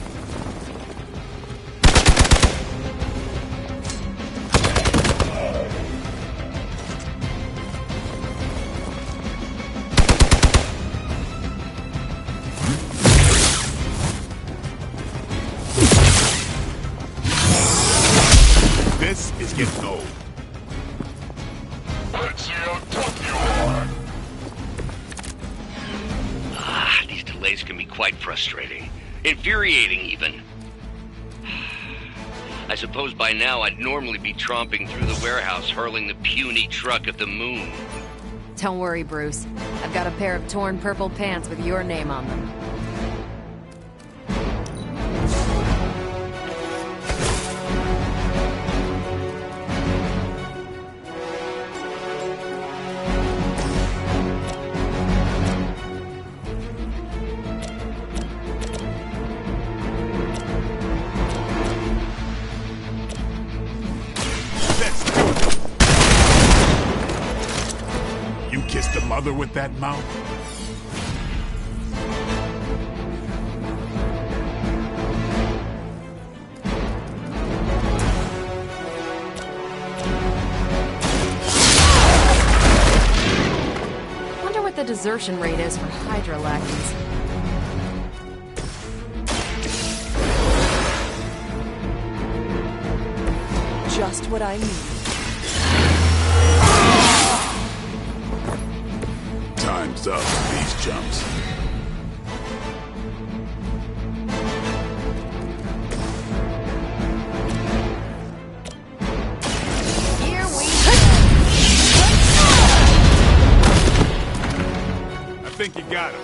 This is getting old. Let's see how tough you are. These delays can be quite frustrating. Infuriating, even. I suppose by now I'd normally be tromping through the warehouse hurling the puny truck at the moon. Don't worry, Bruce. I've got a pair of torn purple pants with your name on them. Kiss the mother with that mouth? Wonder what the desertion rate is for Hydra lackeys. Just what I need. Time's up for these jumps. Here we I think you got him.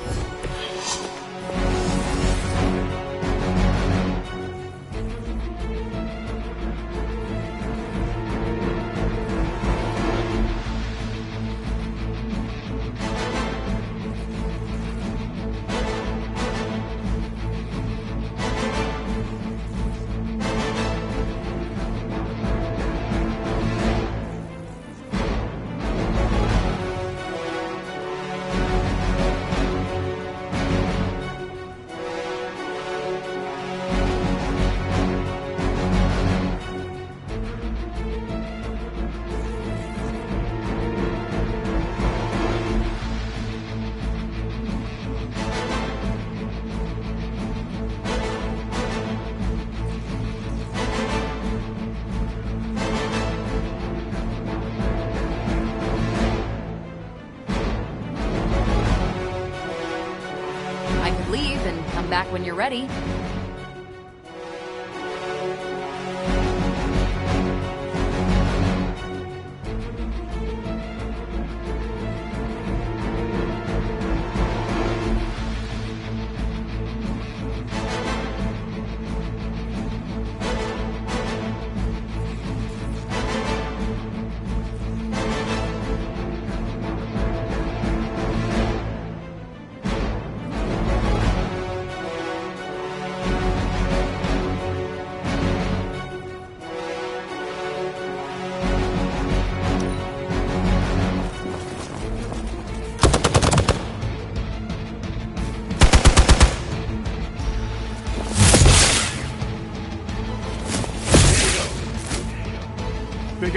back when you're ready.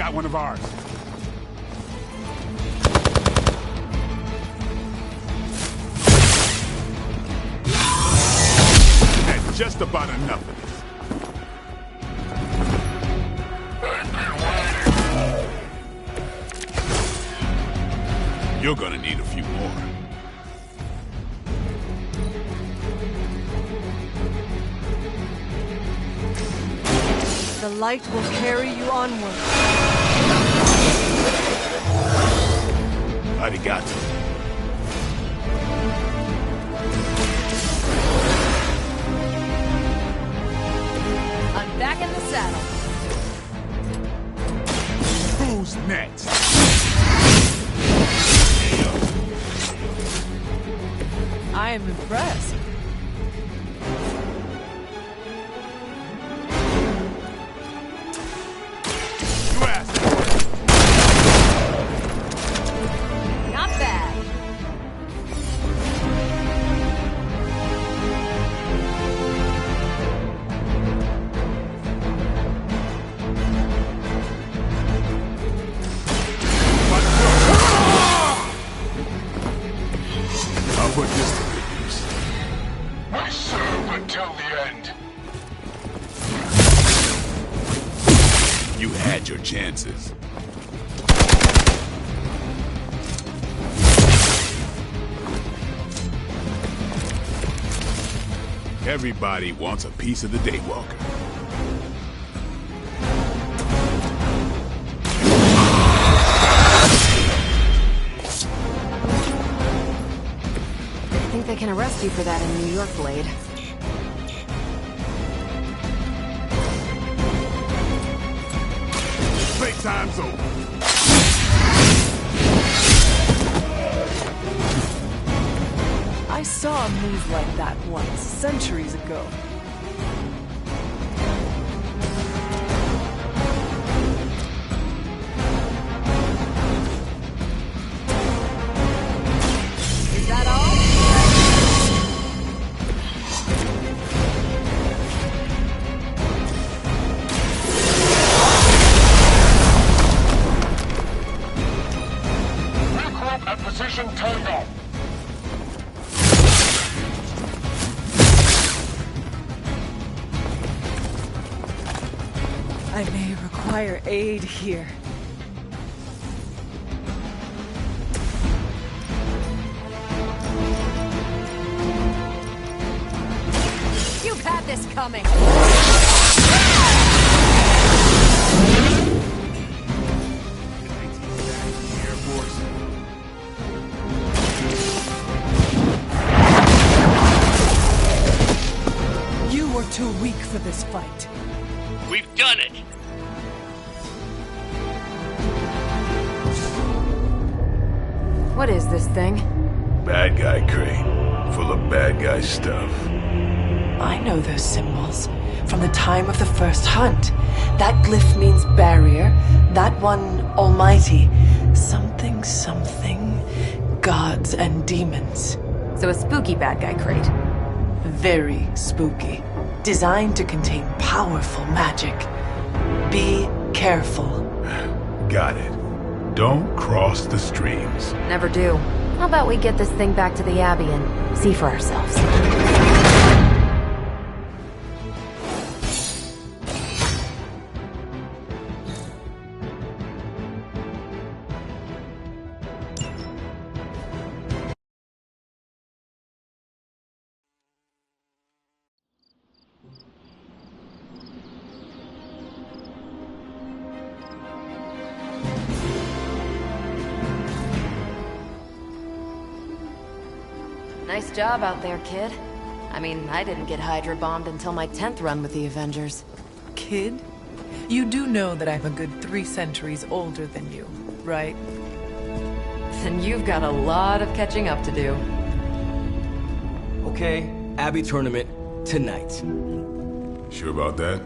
got one of ours. That's just about enough of this. You're gonna need a few more. The light will carry you onward. Arigato. I'm back in the saddle. Who's next? I am impressed. Not bad. I'll put this to good use. We serve until the end. You had your chances. Everybody wants a piece of the Daywalker. I think they can arrest you for that in New York, Blade. Playtime's over. I saw a move like that once, centuries ago. Is that all? Regroup at position Tango. I may require aid here. You've had this coming. Air Force. You were too weak for this fight. We've done it! What is this thing? Bad guy crate. Full of bad guy stuff. I know those symbols from the time of the first hunt. That glyph means barrier, that one almighty. Something, something, gods and demons. So a spooky bad guy crate. Very spooky. Designed to contain powerful magic. Be careful. Got it. Don't cross the streams. Never do. How about we get this thing back to the Abbey and see for ourselves? Nice job out there, kid. I mean, I didn't get Hydra bombed until my 10th run with the Avengers. Kid? You do know that I'm a good 3 centuries older than you, right? Then you've got a lot of catching up to do. Okay, Abbey tournament tonight. Sure about that?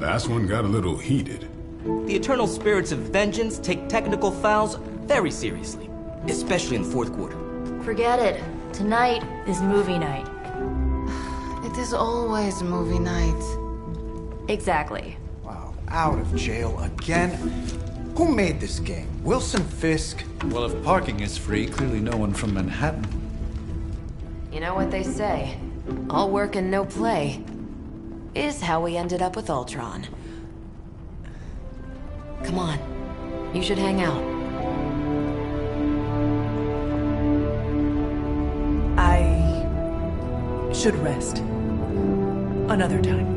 Last one got a little heated. The Eternal Spirits of Vengeance take technical fouls very seriously, especially in the fourth quarter. Forget it. Tonight is movie night. It is always movie night. Exactly. Wow, out of jail again? Who made this game? Wilson Fisk? Well, if parking is free, clearly no one from Manhattan. You know what they say? All work and no play is how we ended up with Ultron. Come on. You should hang out. I should rest. Another time.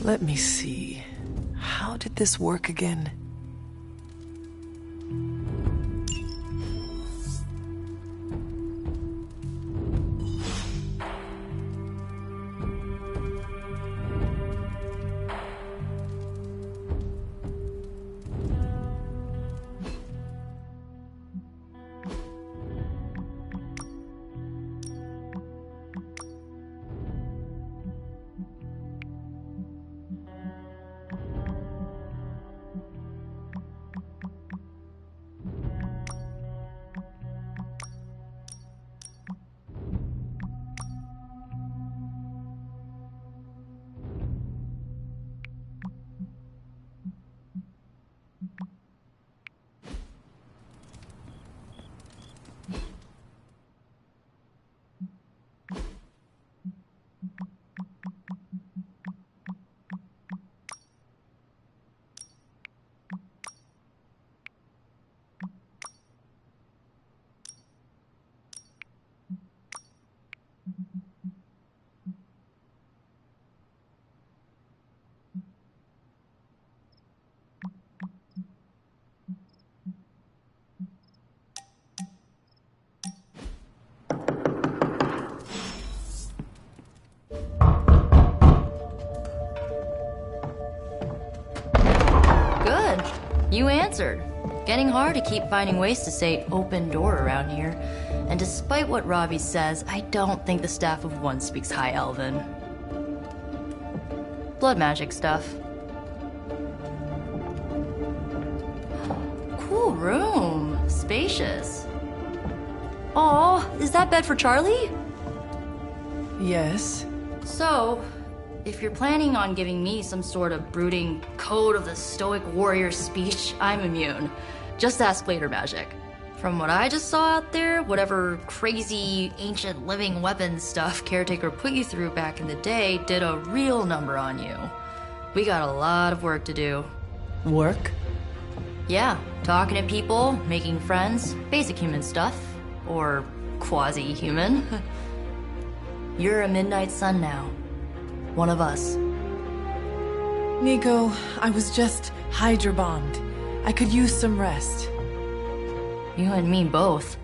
Let me see. How did this work again? You answered. Getting hard to keep finding ways to say open door around here. And despite what Robbie says, I don't think the staff of One speaks High Elven. Blood magic stuff. Cool room. Spacious. Aw, is that bed for Charlie? Yes. So, if you're planning on giving me some sort of brooding code of the stoic warrior speech, I'm immune. Just ask later, Magic. From what I just saw out there, whatever crazy ancient living weapons stuff Caretaker put you through back in the day did a real number on you. We got a lot of work to do. Work? Yeah, talking to people, making friends, basic human stuff. Or quasi-human. You're a Midnight Sun now. One of us. Nico, I was just Hydra bombed. I could use some rest. You and me both.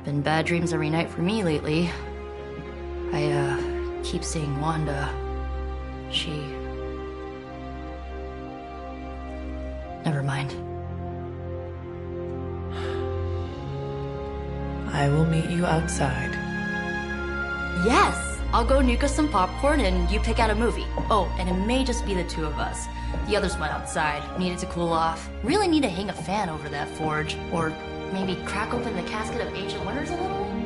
Been bad dreams every night for me lately. I, keep seeing Wanda. She... Never mind. I will meet you outside. Yes! I'll go nuke us some popcorn and you pick out a movie. Oh, and it may just be the two of us. The others went outside, needed to cool off. Really need to hang a fan over that forge. Or maybe crack open the casket of Ancient Wonders a little?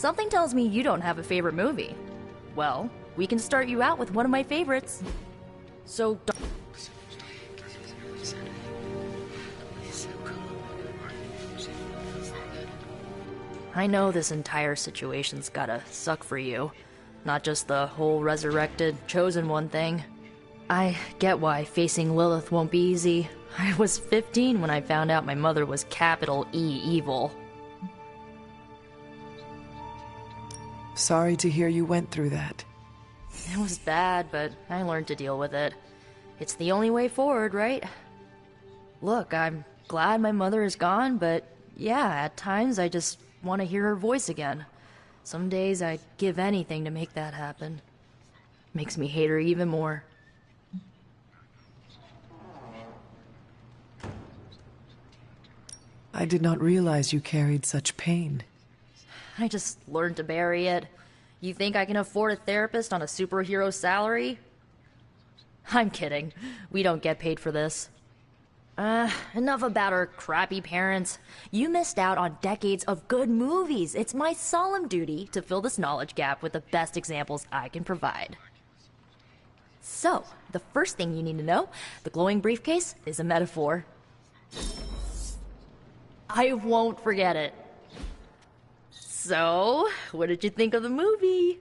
Something tells me you don't have a favorite movie. Well, we can start you out with one of my favorites. So I know this entire situation's gotta suck for you. Not just the whole resurrected, chosen one thing. I get why facing Lilith won't be easy. I was 15 when I found out my mother was capital E evil. Sorry to hear you went through that. It was bad, but I learned to deal with it. It's the only way forward, right? Look, I'm glad my mother is gone, but yeah, at times I just want to hear her voice again. Some days I'd give anything to make that happen. Makes me hate her even more. I did not realize you carried such pain. I just learned to bury it. You think I can afford a therapist on a superhero salary? I'm kidding. We don't get paid for this. Enough about our crappy parents. You missed out on decades of good movies. It's my solemn duty to fill this knowledge gap with the best examples I can provide. So, the first thing you need to know, the glowing briefcase is a metaphor. I won't forget it. So, what did you think of the movie?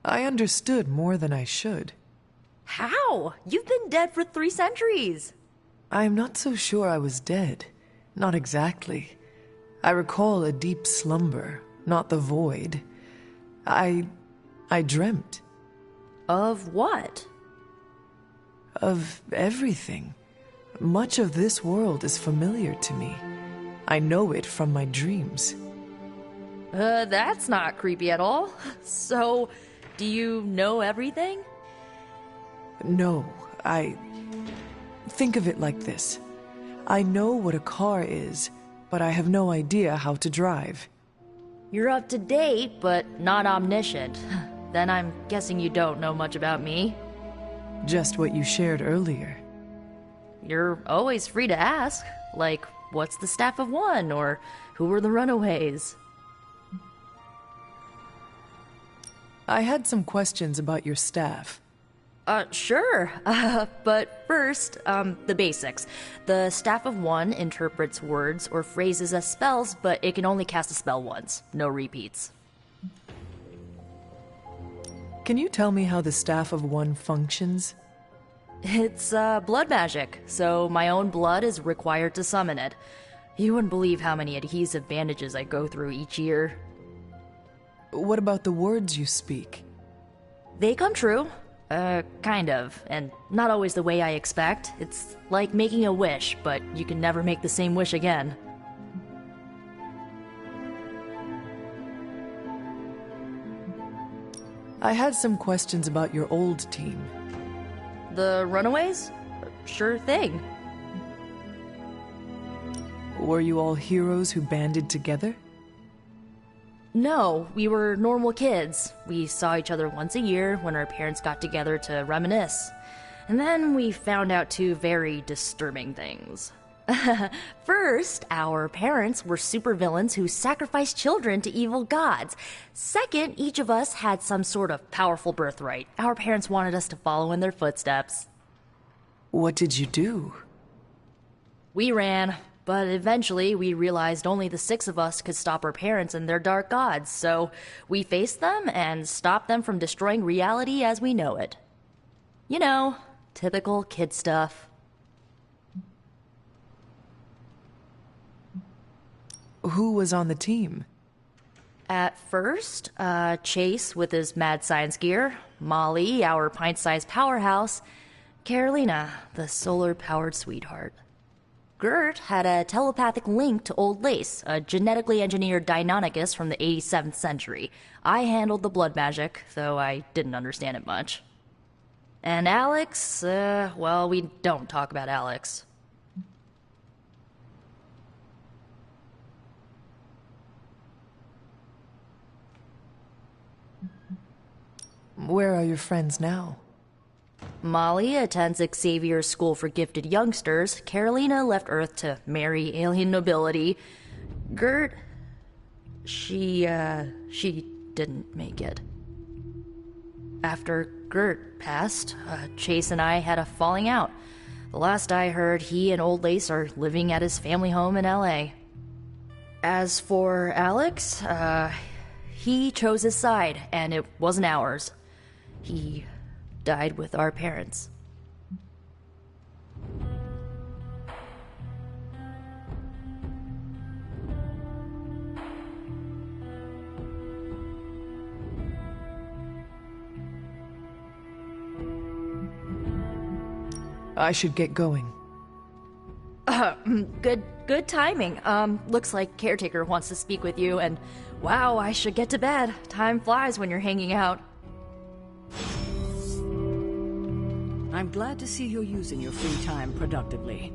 I understood more than I should. How? You've been dead for 3 centuries. I am not so sure I was dead. Not exactly. I recall a deep slumber, not the void. I dreamt. Of what? Of everything. Much of this world is familiar to me. I know it from my dreams. That's not creepy at all. So, do you know everything? No, Think of it like this. I know what a car is, but I have no idea how to drive. You're up to date, but not omniscient. Then I'm guessing you don't know much about me. Just what you shared earlier. You're always free to ask. Like, what's the Staff of One? Or who were the Runaways? I had some questions about your staff. Sure. But first, the basics. The Staff of One interprets words or phrases as spells, but it can only cast a spell once. No repeats. Can you tell me how the Staff of One functions? It's, blood magic, so my own blood is required to summon it. You wouldn't believe how many adhesive bandages I go through each year. What about the words you speak? They come true. Kind of, and not always the way I expect. It's like making a wish, but you can never make the same wish again. I had some questions about your old team. The Runaways? Sure thing. Were you all heroes who banded together? No, we were normal kids. We saw each other once a year when our parents got together to reminisce. And then we found out 2 very disturbing things. First, our parents were supervillains who sacrificed children to evil gods. Second, each of us had some sort of powerful birthright. Our parents wanted us to follow in their footsteps. What did you do? We ran. But eventually, we realized only the 6 of us could stop our parents and their dark gods, so we faced them and stopped them from destroying reality as we know it. You know, typical kid stuff. Who was on the team? At first, Chase with his mad science gear, Molly, our pint-sized powerhouse, Carolina, the solar-powered sweetheart. Gert had a telepathic link to Old Lace, a genetically engineered Deinonychus from the 87th century. I handled the blood magic, though I didn't understand it much. And Alex, well, we don't talk about Alex. Where are your friends now? Molly attends Xavier's School for Gifted Youngsters. Carolina left Earth to marry alien nobility. Gert... She didn't make it. After Gert passed, Chase and I had a falling out. The last I heard, he and Old Lace are living at his family home in L.A. As for Alex, he chose his side, and it wasn't ours. He died with our parents. I should get going. Good timing. Looks like Caretaker wants to speak with you, and wow, I should get to bed. Time flies when you're hanging out. I'm glad to see you're using your free time productively.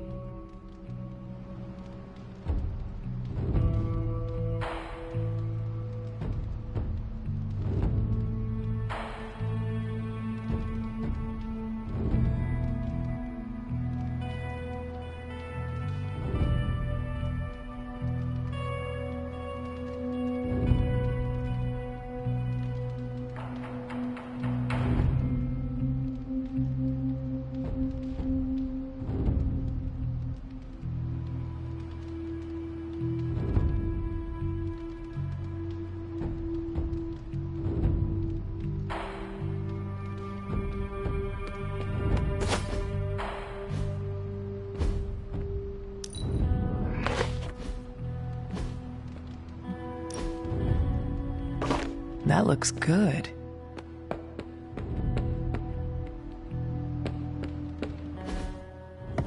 That looks good.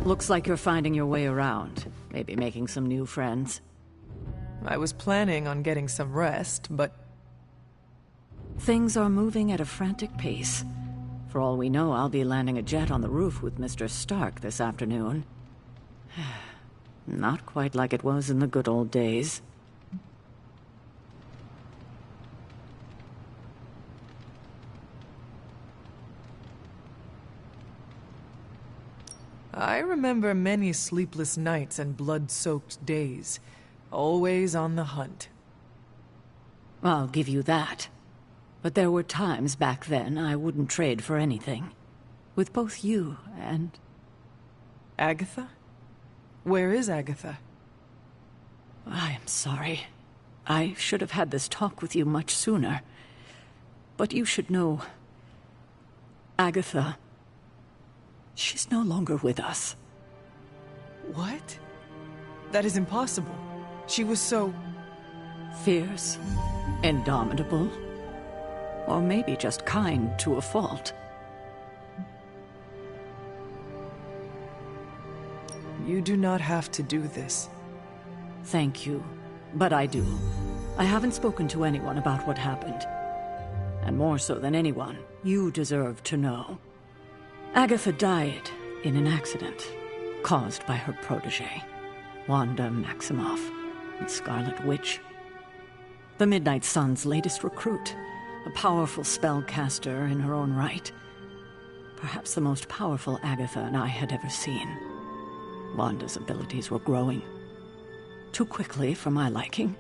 Looks like you're finding your way around. Maybe making some new friends. I was planning on getting some rest, but... Things are moving at a frantic pace. For all we know, I'll be landing a jet on the roof with Mr. Stark this afternoon. Not quite like it was in the good old days. I remember many sleepless nights and blood-soaked days. Always on the hunt. I'll give you that. But there were times back then I wouldn't trade for anything. With both you and... Agatha? Where is Agatha? I am sorry. I should have had this talk with you much sooner. But you should know... Agatha... She's no longer with us. What? That is impossible. She was so... fierce, indomitable, or maybe just kind to a fault. You do not have to do this. Thank you, but I do. I haven't spoken to anyone about what happened. And more so than anyone, you deserve to know. Agatha died in an accident caused by her protege, Wanda Maximoff, the Scarlet Witch. The Midnight Sun's latest recruit, a powerful spellcaster in her own right. Perhaps the most powerful Agatha and I had ever seen. Wanda's abilities were growing. Too quickly for my liking.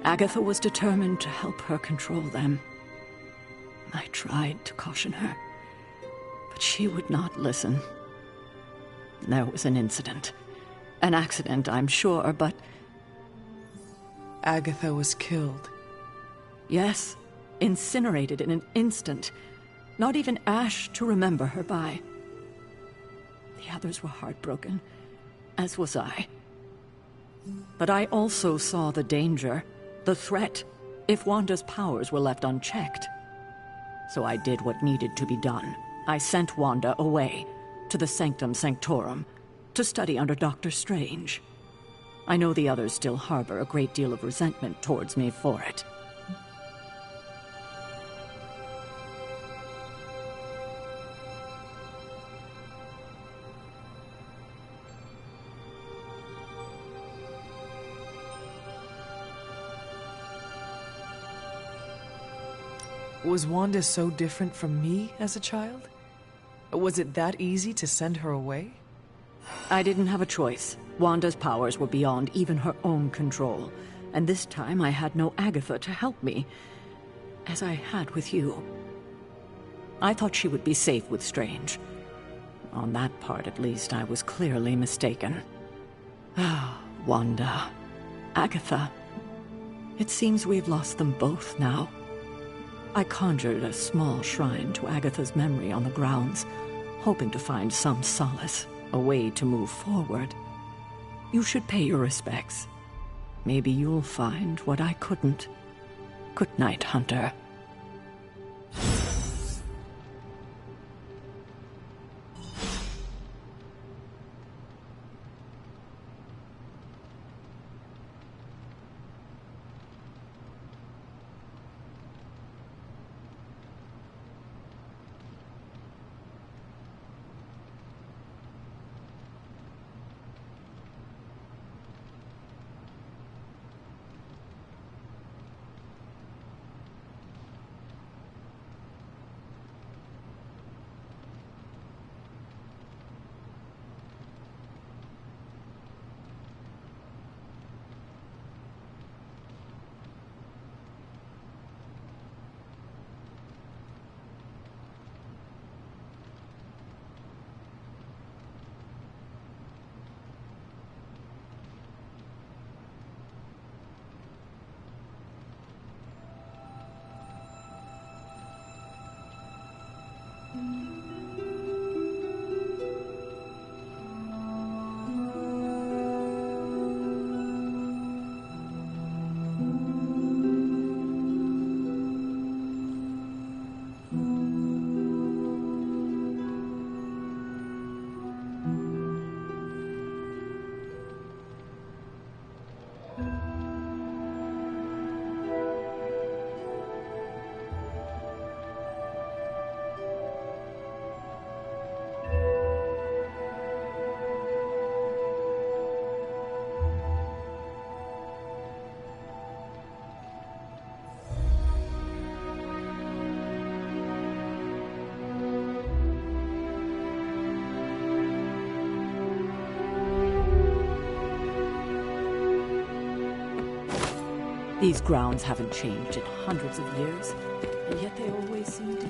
Agatha was determined to help her control them. I tried to caution her, but she would not listen. There was an incident. An accident, I'm sure, but... Agatha was killed. Yes, incinerated in an instant. Not even ash to remember her by. The others were heartbroken, as was I. But I also saw the danger, the threat, if Wanda's powers were left unchecked. So I did what needed to be done. I sent Wanda away, to the Sanctum Sanctorum, to study under Doctor Strange. I know the others still harbor a great deal of resentment towards me for it. Was Wanda so different from me as a child? Was it that easy to send her away? I didn't have a choice. Wanda's powers were beyond even her own control. And this time I had no Agatha to help me, as I had with you. I thought she would be safe with Strange. On that part, at least, I was clearly mistaken. Ah, Wanda. Agatha. It seems we've lost them both now. I conjured a small shrine to Agatha's memory on the grounds, hoping to find some solace, a way to move forward. You should pay your respects. Maybe you'll find what I couldn't. Good night, Hunter. These grounds haven't changed in hundreds of years, and yet they always seem to...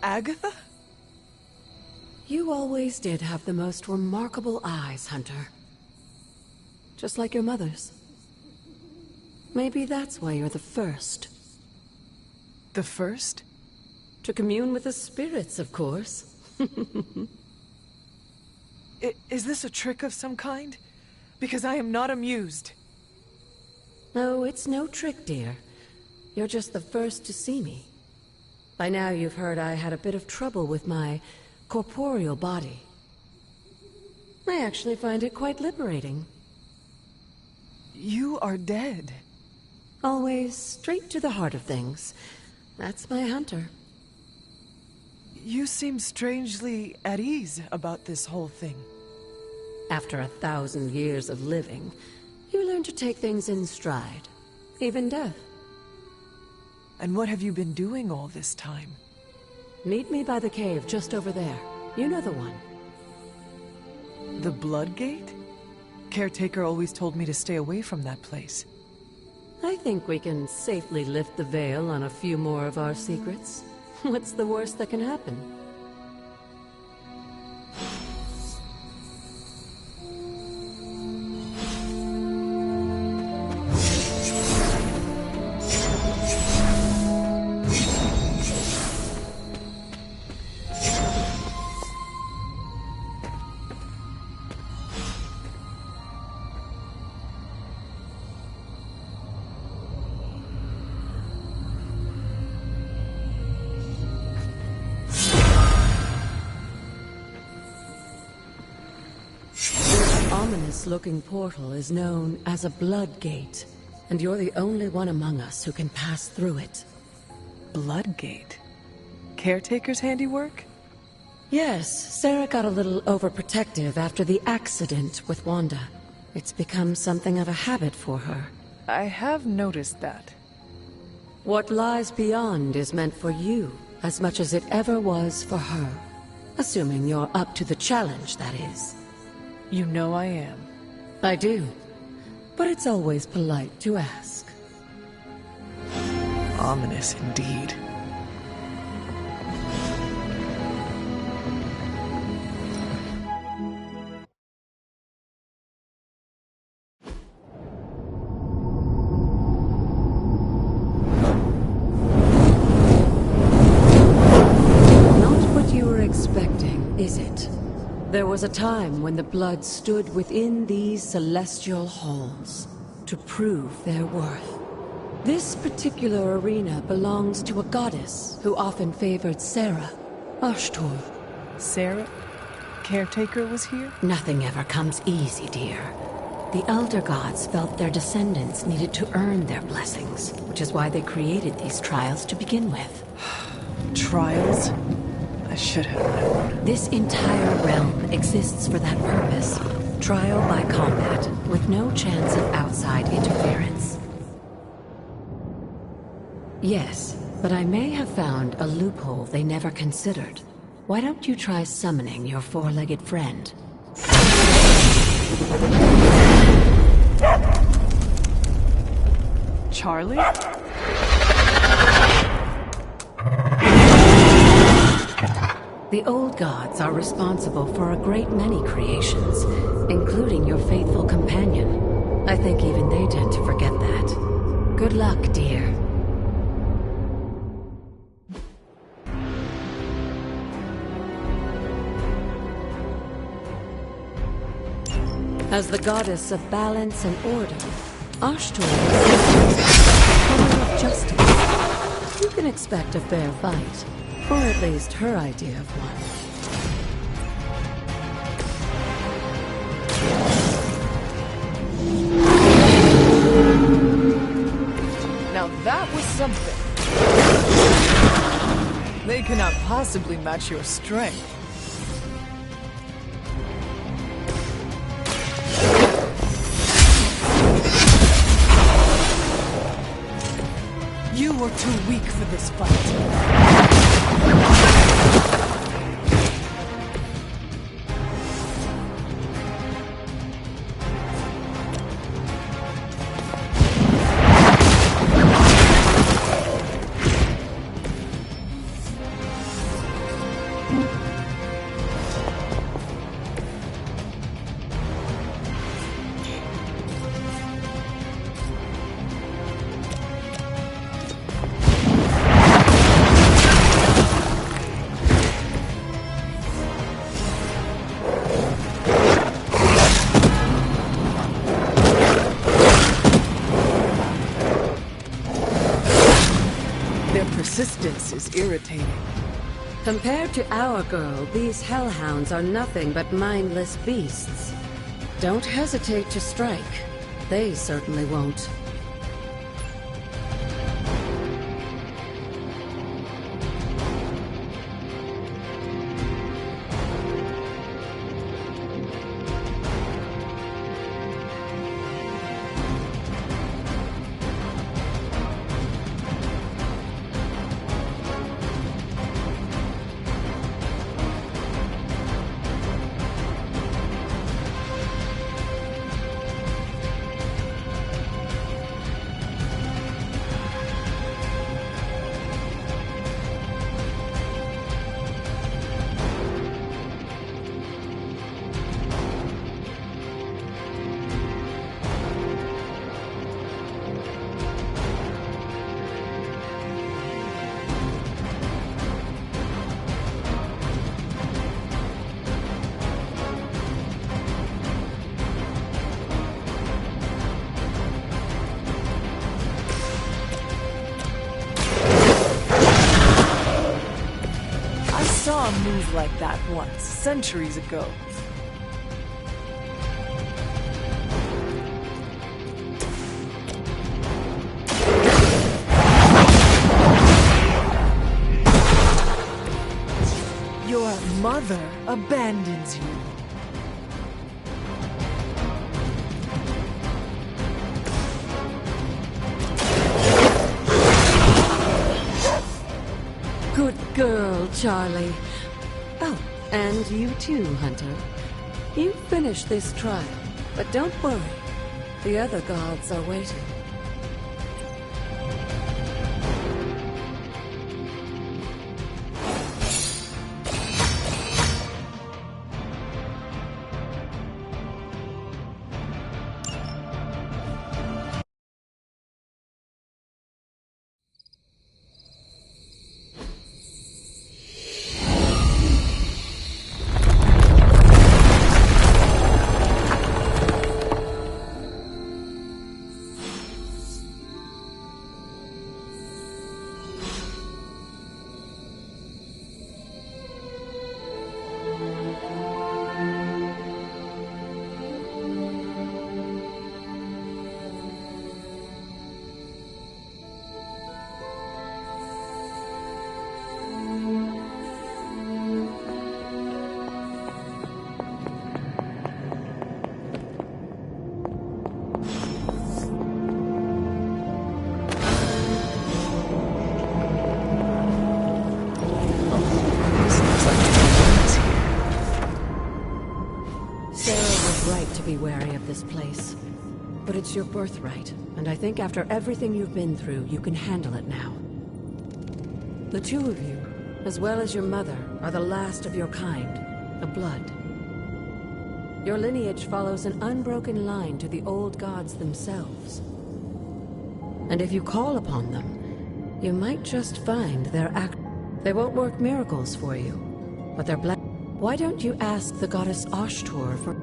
Agatha? You always did have the most remarkable eyes, Hunter. Just like your mother's. Maybe that's why you're the first. The first? To commune with the spirits, of course. Is this a trick of some kind? Because I am not amused. No, it's no trick, dear. You're just the first to see me. By now you've heard I had a bit of trouble with my corporeal body. I actually find it quite liberating. You are dead. Always straight to the heart of things. That's my Hunter. You seem strangely at ease about this whole thing. After 1,000 years of living, you learn to take things in stride. Even death. And what have you been doing all this time? Meet me by the cave just over there. You know the one. The Blood Gate? Caretaker always told me to stay away from that place. I think we can safely lift the veil on a few more of our secrets. What's the worst that can happen? Ominous-looking portal is known as a Blood Gate, and you're the only one among us who can pass through it. Blood Gate? Caretaker's handiwork? Yes, Sarah got a little overprotective after the accident with Wanda. It's become something of a habit for her. I have noticed that. What lies beyond is meant for you as much as it ever was for her. Assuming you're up to the challenge, that is. You know I am. I do. But it's always polite to ask. Ominous indeed. Not what you were expecting, is it? There was a time when the Blood stood within these celestial halls to prove their worth. This particular arena belongs to a goddess who often favored Sarah, Ashtor. Sarah? Caretaker was here? Nothing ever comes easy, dear. The Elder Gods felt their descendants needed to earn their blessings, which is why they created these trials to begin with. Trials? I should have known. This entire realm exists for that purpose. Trial by combat, with no chance of outside interference. Yes, but I may have found a loophole they never considered. Why don't you try summoning your four-legged friend? Charlie? The old gods are responsible for a great many creations, including your faithful companion. I think even they tend to forget that. Good luck, dear. As the goddess of balance and order, Ashtor is the of justice. You can expect a fair fight, or at least her idea of one. Now that was something. They cannot possibly match your strength. You are too weak for this fight. Persistence is irritating. Compared to our girl, these hellhounds are nothing but mindless beasts. Don't hesitate to strike. They certainly won't. I saw a move like that once, centuries ago. Your mother abandons you. Good girl, Charlie. Oh, and you too, Hunter. You finished this trial, but don't worry. The other gods are waiting. Be wary of this place. But it's your birthright, and I think after everything you've been through, you can handle it now. The two of you, as well as your mother, are the last of your kind, the Blood. Your lineage follows an unbroken line to the old gods themselves. And if you call upon them, you might just find their act. They won't work miracles for you, but they're black. Why don't you ask the goddess Ashtur for...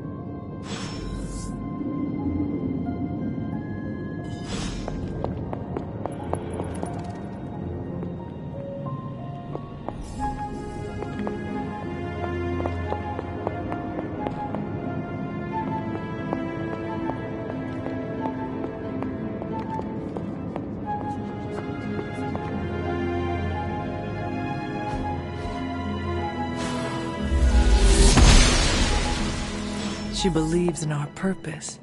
She believes in our purpose.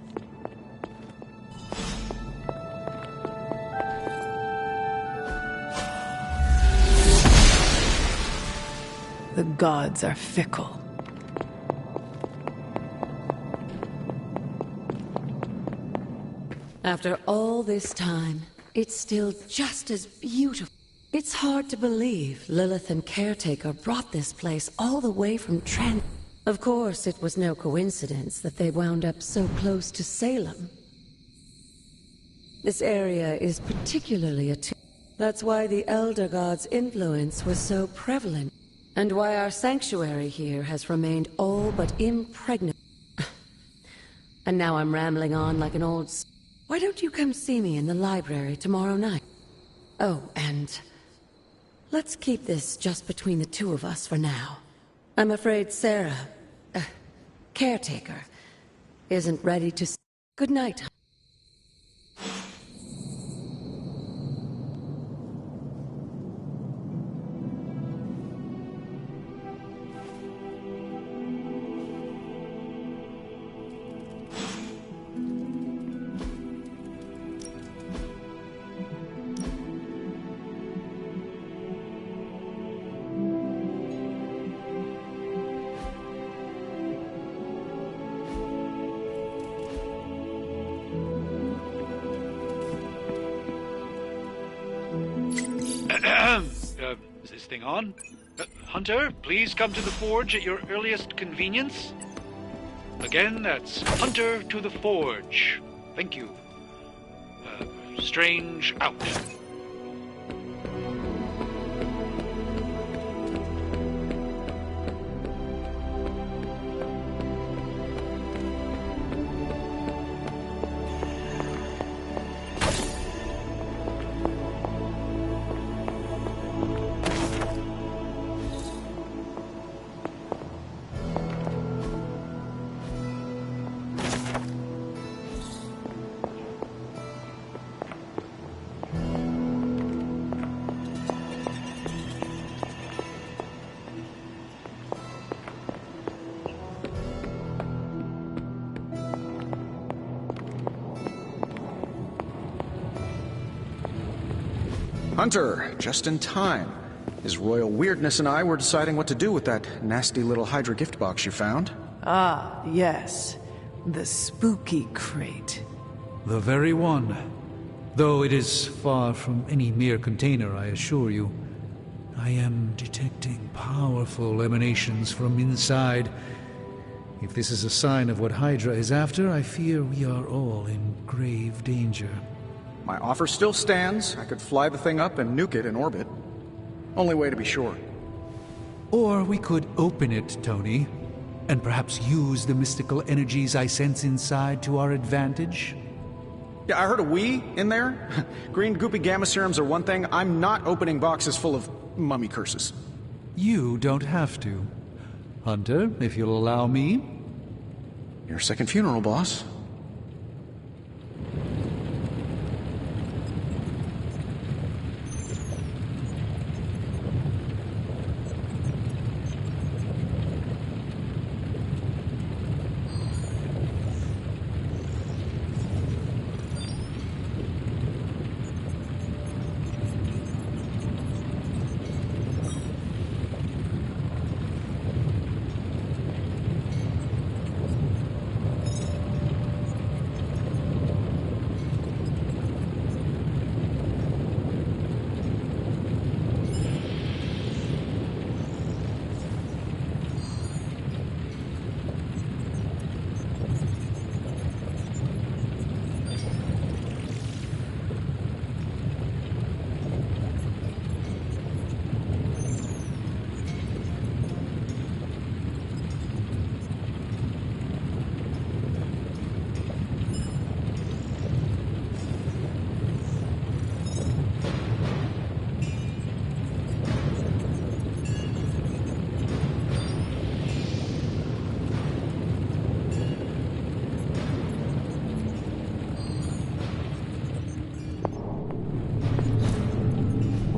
The gods are fickle. After all this time, it's still just as beautiful. It's hard to believe Lilith and Caretaker brought this place all the way from Trent. Of course, it was no coincidence that they wound up so close to Salem. This area is particularly attuned. That's why the Elder God's influence was so prevalent, and why our sanctuary here has remained all but impregnable. And now I'm rambling on like an old... Why don't you come see me in the library tomorrow night? Oh, and let's keep this just between the two of us for now. I'm afraid Sarah, Caretaker, isn't ready to... Good night. Is this thing on? Hunter, please come to the forge at your earliest convenience. Again, that's Hunter to the forge. Thank you. Strange out. Hunter, just in time. His royal weirdness and I were deciding what to do with that nasty little Hydra gift box you found. Ah, yes. The spooky crate. The very one. Though it is far from any mere container, I assure you. I am detecting powerful emanations from inside. If this is a sign of what Hydra is after, I fear we are all in grave danger. My offer still stands. I could fly the thing up and nuke it in orbit. Only way to be sure. Or we could open it, Tony, and perhaps use the mystical energies I sense inside to our advantage. Yeah, I heard a "we" in there. Green goopy gamma serums are one thing. I'm not opening boxes full of mummy curses. You don't have to. Hunter, if you'll allow me. Your second funeral, boss.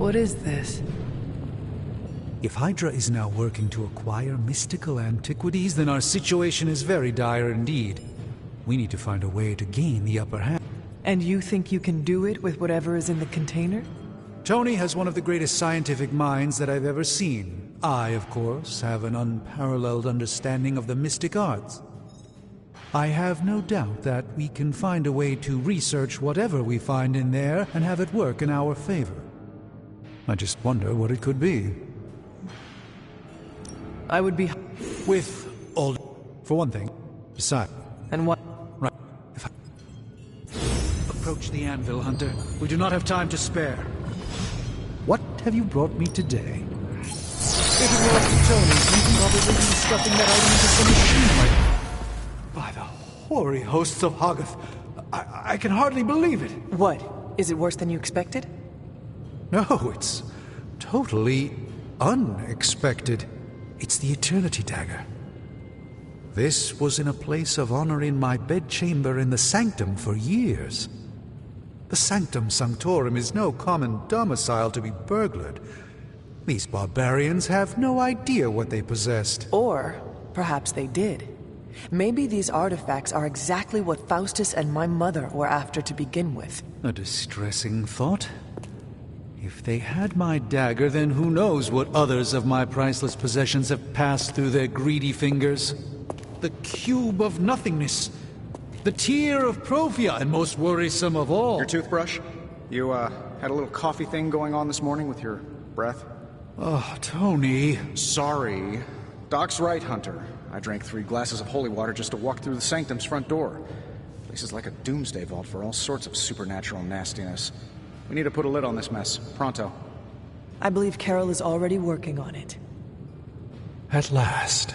What is this? If Hydra is now working to acquire mystical antiquities, then our situation is very dire indeed. We need to find a way to gain the upper hand. And you think you can do it with whatever is in the container? Tony has one of the greatest scientific minds that I've ever seen. I, of course, have an unparalleled understanding of the mystic arts. I have no doubt that we can find a way to research whatever we find in there and have it work in our favor. I just wonder what it could be. I would be... With all... For one thing. Besides... And what? Right. If I... Approach the anvil, Hunter. We do not have time to spare. What have you brought me today? If it were up to Tony, you'd probably be stuffing that item into some machine right... By the hoary hosts of Hoggoth, I can hardly believe it. What? Is it worse than you expected? No, it's totally unexpected. It's the Eternity Dagger. This was in a place of honor in my bedchamber in the Sanctum for years. The Sanctum Sanctorum is no common domicile to be burglared. These barbarians have no idea what they possessed. Or perhaps they did. Maybe these artifacts are exactly what Faustus and my mother were after to begin with. A distressing thought. If they had my dagger, then who knows what others of my priceless possessions have passed through their greedy fingers. The cube of nothingness. The tear of Profia, and most worrisome of all... Your toothbrush? You, had a little coffee thing going on this morning with your breath? Oh, Tony... Sorry. Doc's right, Hunter. I drank 3 glasses of holy water just to walk through the Sanctum's front door. This is like a doomsday vault for all sorts of supernatural nastiness. We need to put a lid on this mess. Pronto. I believe Carol is already working on it. At last.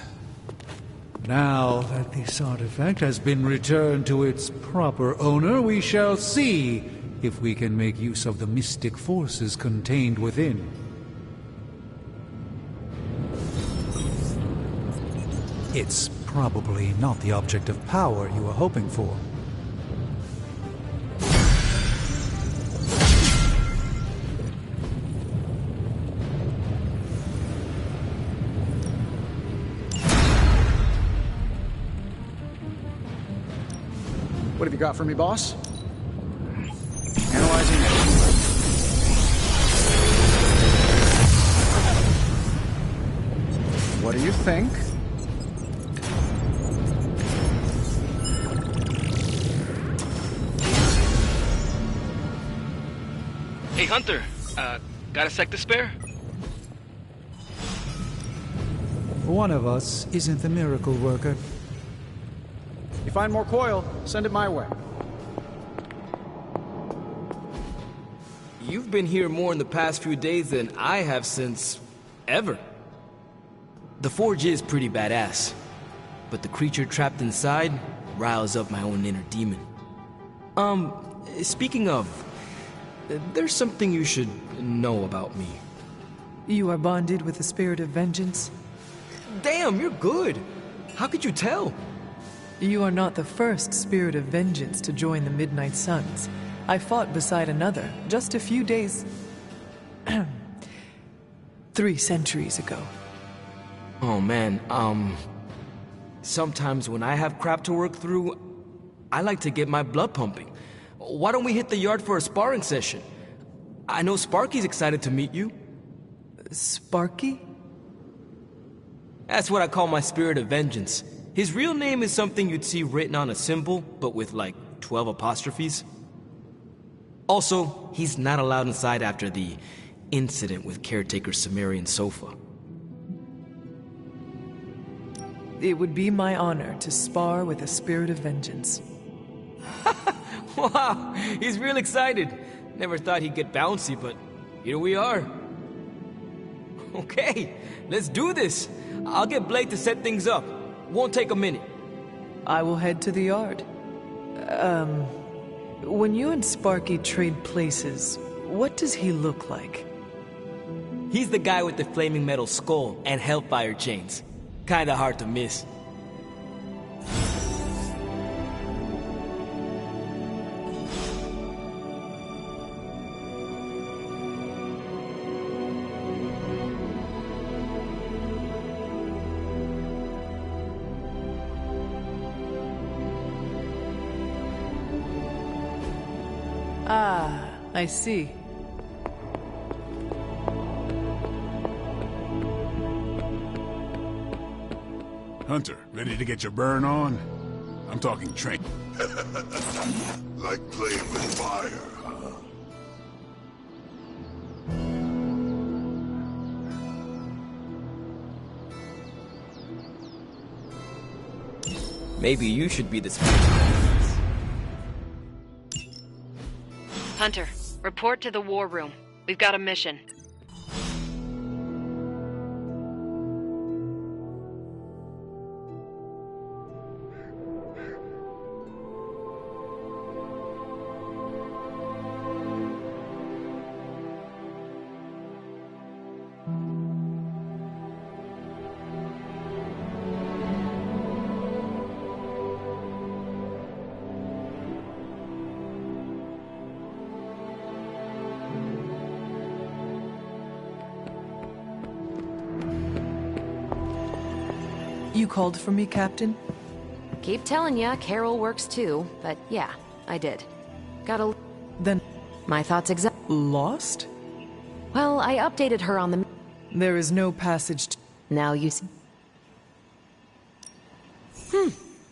Now that this artifact has been returned to its proper owner, we shall see if we can make use of the mystic forces contained within. It's probably not the object of power you were hoping for. What have you got for me, boss? Analyzing it. What do you think? Hey, Hunter. Got a sec to spare? One of us isn't the miracle worker. You find more coil, send it my way. You've been here more in the past few days than I have since... ever. The forge is pretty badass, but the creature trapped inside riles up my own inner demon. Speaking of, there's something you should know about me. You are bonded with the spirit of vengeance? Damn, you're good. How could you tell? You are not the first spirit of vengeance to join the Midnight Suns. I fought beside another just a few days... 3 centuries ago. Oh man, sometimes when I have crap to work through, I like to get my blood pumping. Why don't we hit the yard for a sparring session? I know Sparky's excited to meet you. Sparky? That's what I call my spirit of vengeance. His real name is something you'd see written on a symbol, but with like 12 apostrophes. Also, he's not allowed inside after the incident with Caretaker Sumerian Sofa. It would be my honor to spar with a spirit of vengeance. Wow, he's real excited. Never thought he'd get bouncy, but here we are. Okay, let's do this. I'll get Blake to set things up. Won't take a minute. I will head to the yard. When you and Sparky trade places, what does he look like? He's the guy with the flaming metal skull and hellfire chains. Kinda hard to miss. I see. Hunter, ready to get your burn on? I'm talking train. Like playing with fire, huh? Maybe you should be this. Hunter, report to the war room. We've got a mission. You called for me, Captain? Keep telling ya, Carol works too, but yeah, I did. Gotta... Then... My thoughts Lost? Well, I updated her on the... There is no passage to... Now you see...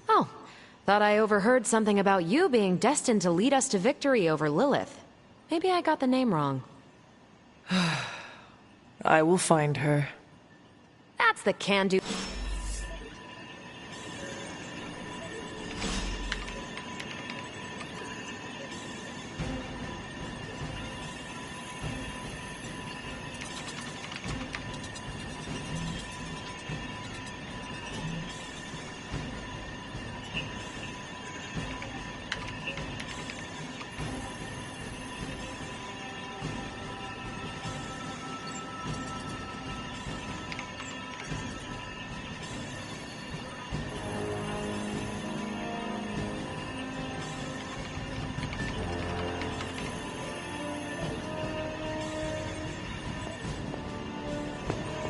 Oh. Thought I overheard something about you being destined to lead us to victory over Lilith. Maybe I got the name wrong. I will find her. That's the can-do...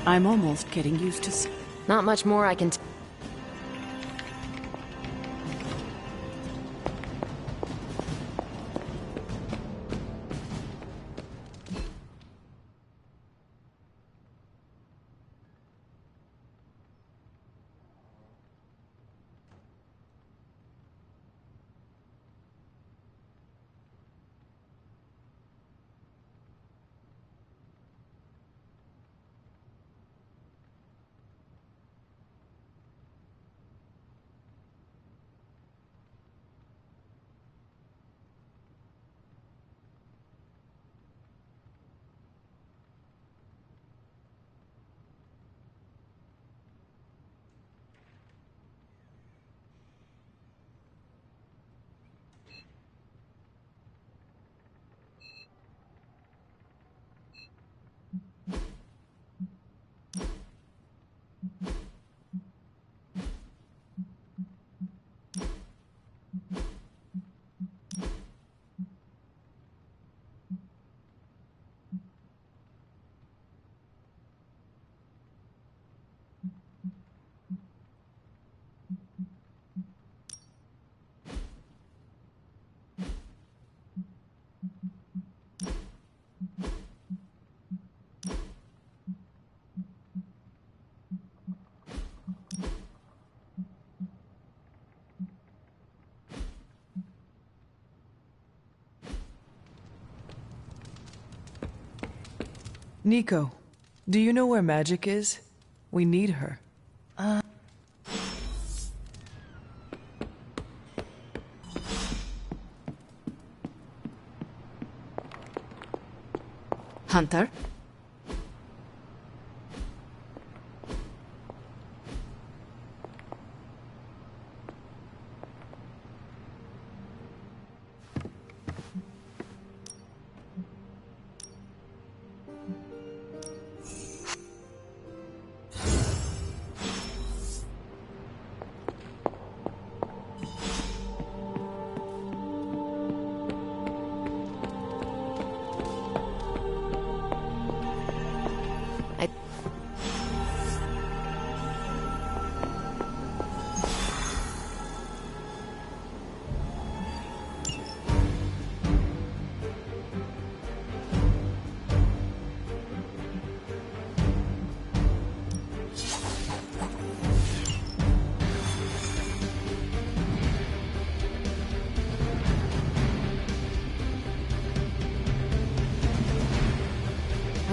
I'm almost getting used to... Not much more I can... Nico, do you know where Magic is? We need her. Hunter?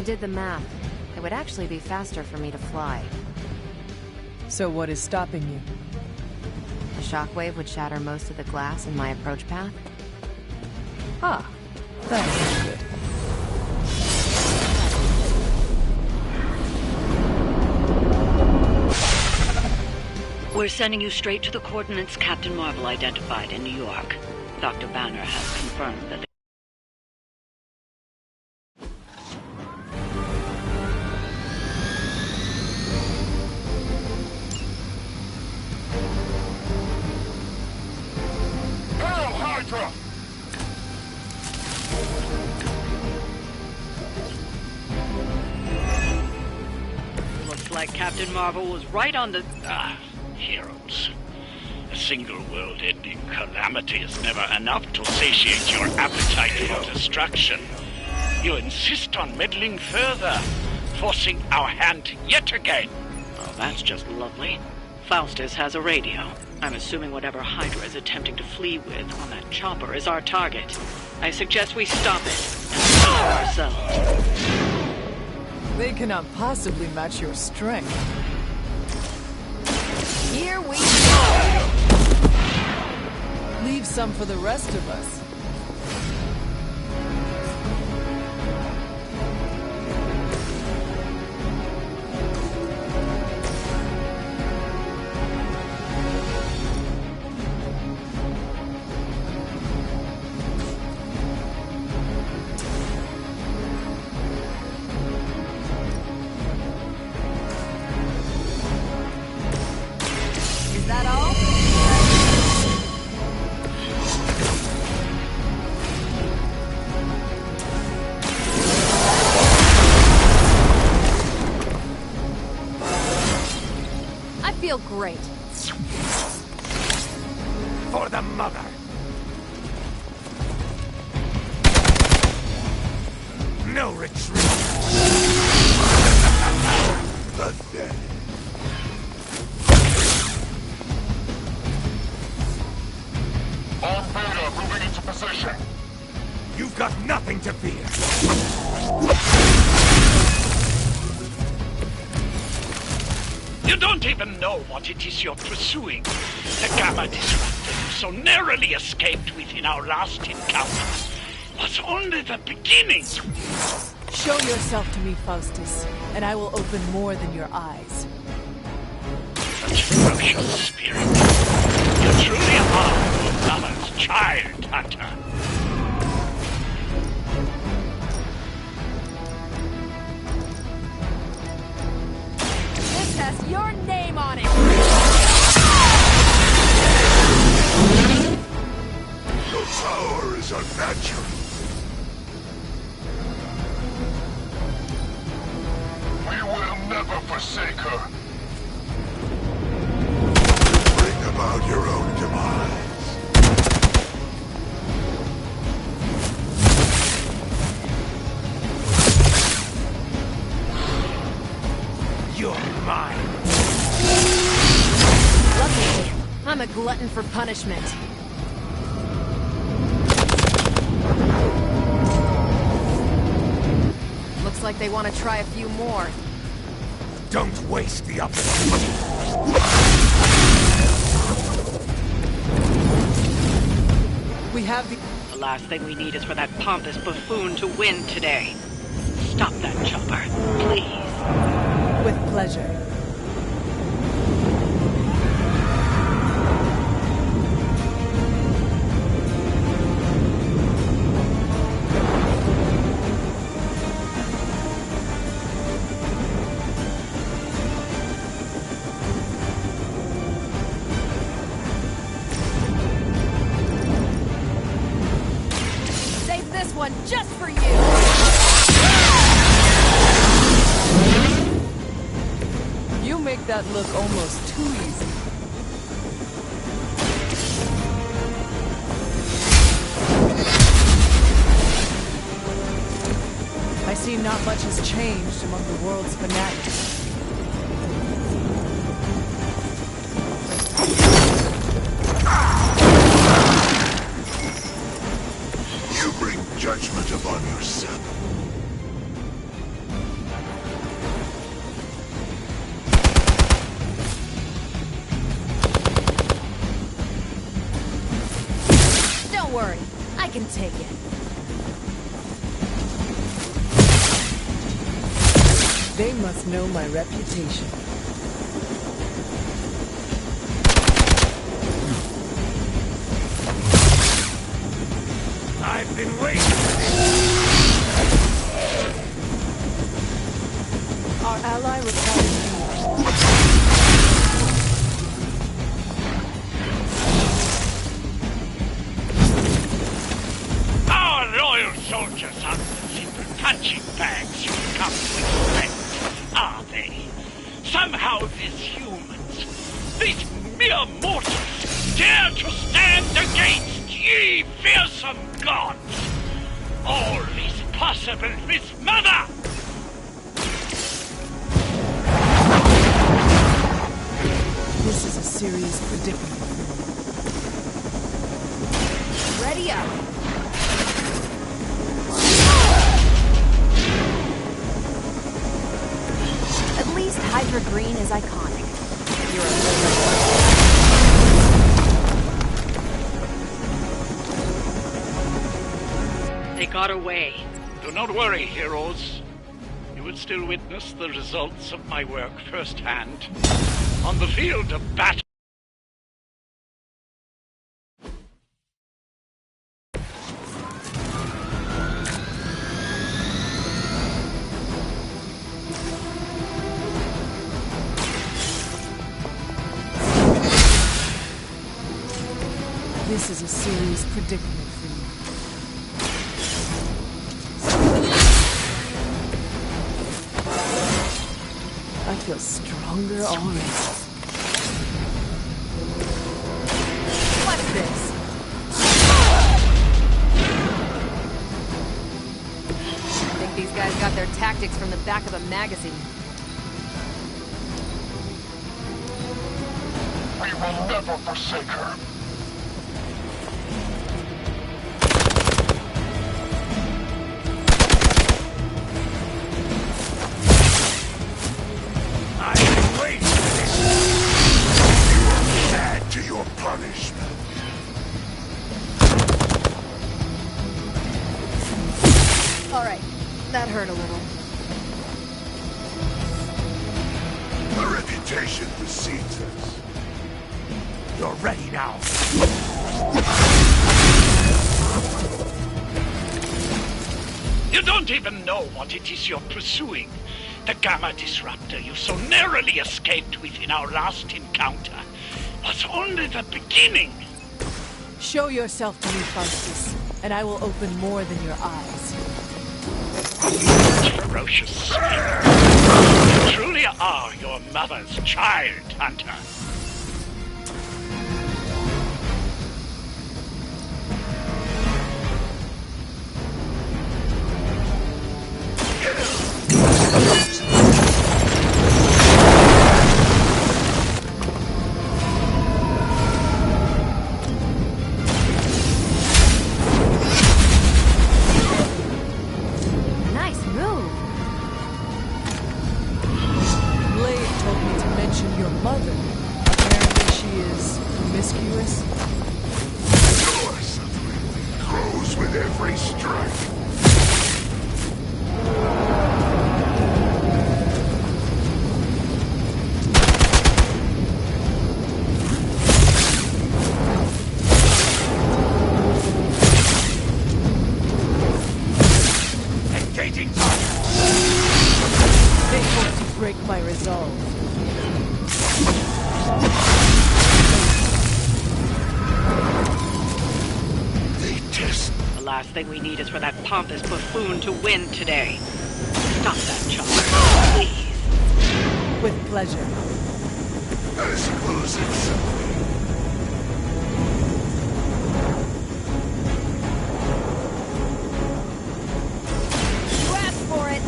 I did the math. It would actually be faster for me to fly. So what is stopping you? A shockwave would shatter most of the glass in my approach path. Ah, that is good. We're sending you straight to the coordinates Captain Marvel identified in New York. Dr. Banner has confirmed that Hail Hydra! looks like Captain Marvel was right on the... Heroes. A single world-ending calamity is never enough to satiate your appetite for destruction. You insist on meddling further, forcing our hand yet again. Oh, that's just lovely. Faustus has a radio. I'm assuming whatever Hydra is attempting to flee with on that chopper is our target. I suggest we stop it and stop it ourselves. They cannot possibly match your strength. Here we go! Leave some for the rest of us. Is that all? I feel great. For the mother! No retreat! Pathetic. On Beta, moving into position. You've got nothing to fear! You don't even know what it is you're pursuing. The Gamma Disruptor you so narrowly escaped within our last encounter was only the beginning. Show yourself to me, Faustus, and I will open more than your eyes. Such ferocious spirit. You truly are your mother's child, Hunter. This has your name on it! Your power is unnatural. We will never forsake her. Bring about your own demise. You're mine! Luckily, I'm a glutton for punishment. Looks like they want to try a few more. Don't waste the opportunity! We have the... The last thing we need is for that pompous buffoon to win today. Stop that chopper, please. With pleasure. Save this one just for you! You make that look almost too easy. I see not much has changed among the world's fanatics. You bring judgment upon yourself. take it. They must know my reputation. I've been waiting. Our ally requires Our loyal soldiers aren't the simple punching bags you come to expect, are they? Somehow these humans, these mere mortals, dare to stand against ye fearsome gods! All is possible with Mother! This is a serious predicament. Ready up. At least Hydra Green is iconic. You're a They got away. Do not worry, heroes. You will still witness the results of my work firsthand. On the field of battle. This is a serious predicament for you. I feel stronger already. What's this? I think these guys got their tactics from the back of a magazine. We will never forsake her. Add to your punishment. All right, that hurt a little. The reputation precedes us. You're ready now. You don't even know what it is you're pursuing. The Gamma Disruptor you so narrowly escaped within our last encounter was only the beginning. Show yourself to me, Faustus, and I will open more than your eyes. Ferocious spirit. You truly are your mother's child, Hunter. Nice move. Blade told me to mention your mother. Apparently she is promiscuous. Yours grows with every strike. Engaging target. They hope to break my resolve. They test. The last thing we need is for that pompous buffoon to win today. Stop that, chopper, please. With pleasure. I suppose it's something. You asked for it.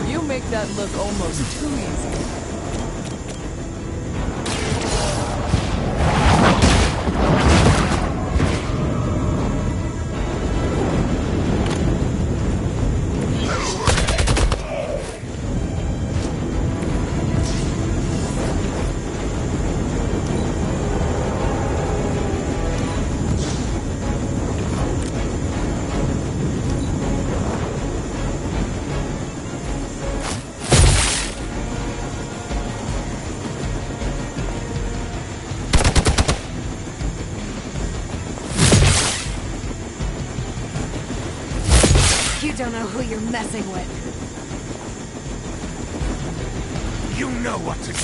You make that look almost too easy. You don't know who you're messing with. You know what to do.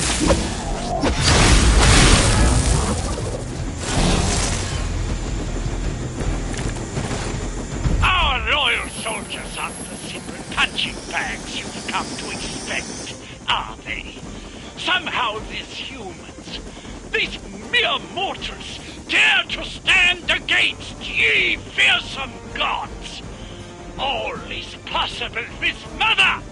Our loyal soldiers aren't the simple punching bags you've come to expect, are they? Somehow these humans, these mere mortals, dare to stand against ye fearsome gods. All is possible with Mother!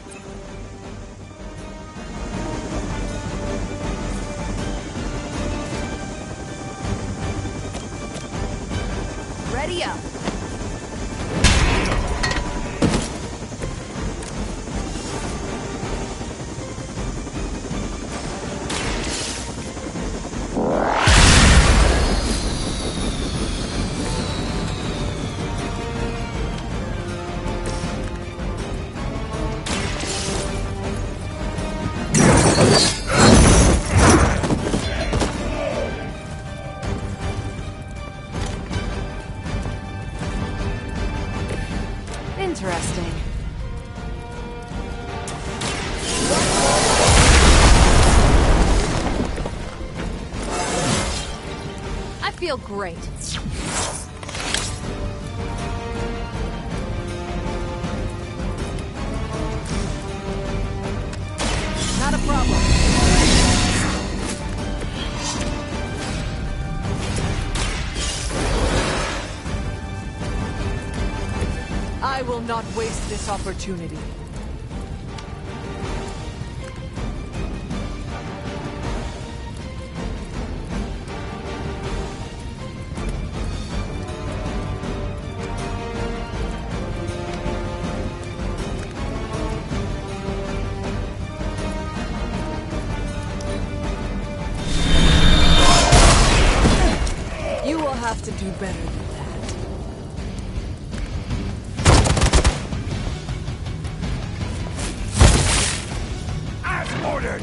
Ready up. Interesting. I feel great. Not a problem. I will not waste this opportunity. You will have to do better than that. Ordered!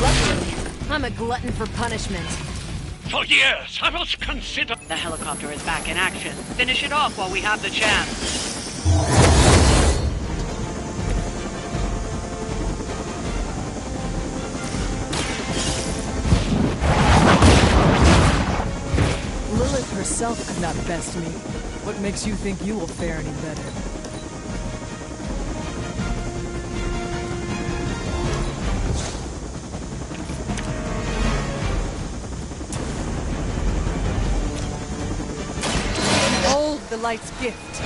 Luckily, I'm a glutton for punishment. For years, I was considered... The helicopter is back in action. Finish it off while we have the chance. Lilith herself could not best me. What makes you think you will fare any better? The light's gift.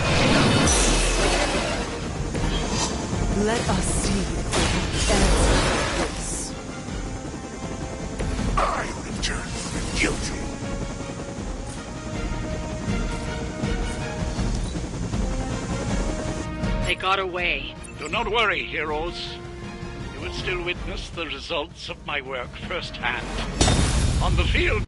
Let us see if we can answer this. I return for the guilty. They got away. Do not worry, heroes. You will still witness the results of my work firsthand. On the field.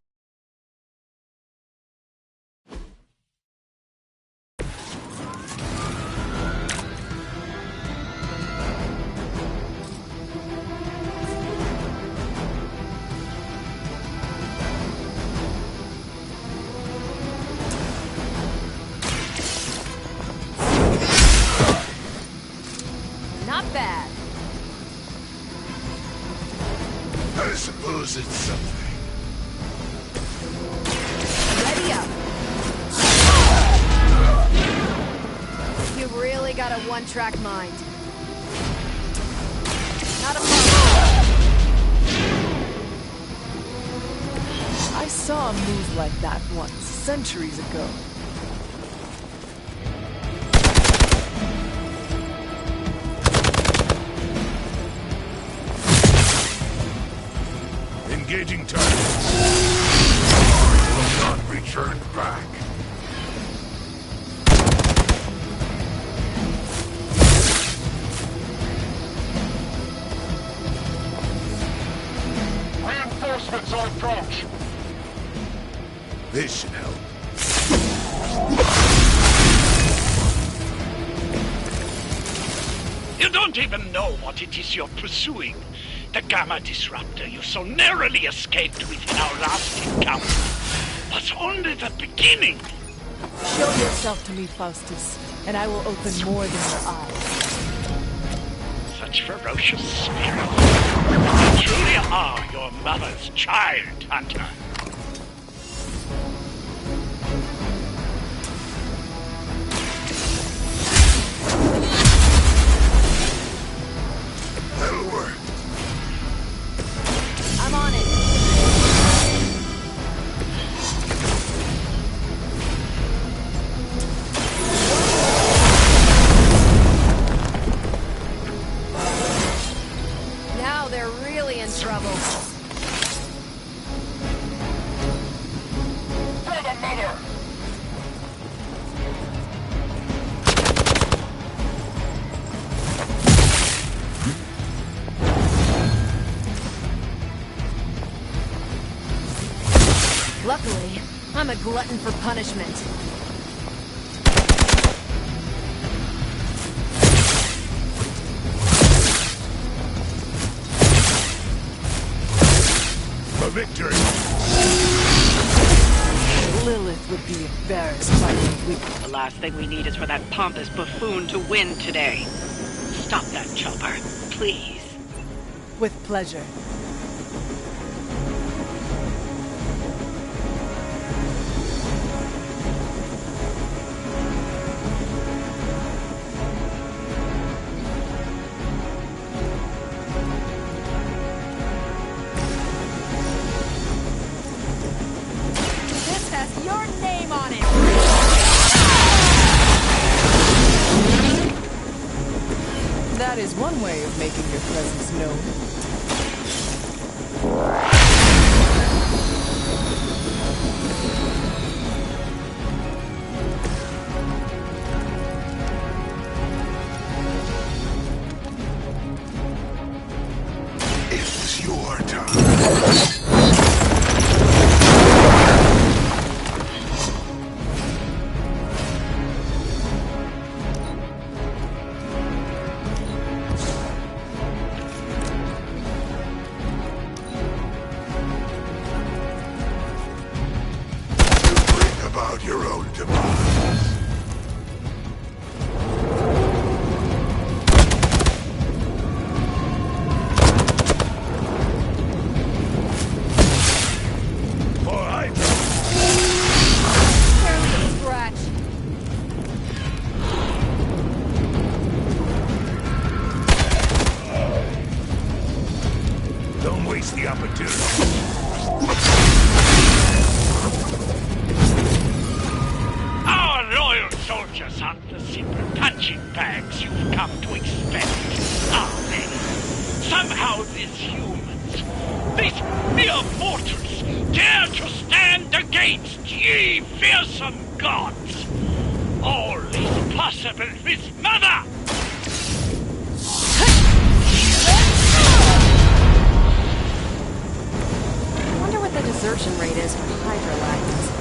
Not bad. I suppose it's something. Ready up. You really got a one-track mind. Not a problem. I saw a move like that once, centuries ago. Engaging targets. Will not return back. Reinforcements on approach. This should help. You don't even know what it is you're pursuing. The Gamma Disruptor you so narrowly escaped within our last encounter was only the beginning. Show yourself to me, Faustus, and I will open more than your eyes. Such ferocious spirits. You truly are your mother's child, Hunter. That'll work. I'm on it. Now they're really in trouble. Luckily, I'm a glutton for punishment. For victory! Lilith would be embarrassed by you. The last thing we need is for that pompous buffoon to win today. Stop that chopper, please. With pleasure. This has your name on it! That is one way of making your presence known. It's your time. About your own demise. For Hydra. Barely a scratch. Don't waste the opportunity. Our loyal soldiers aren't the simple punching bags you've come to expect, are they? Somehow these humans, these mere mortals, dare to stand against ye fearsome gods. All is possible with Mother! I wonder what the desertion rate is for Hydra lactans.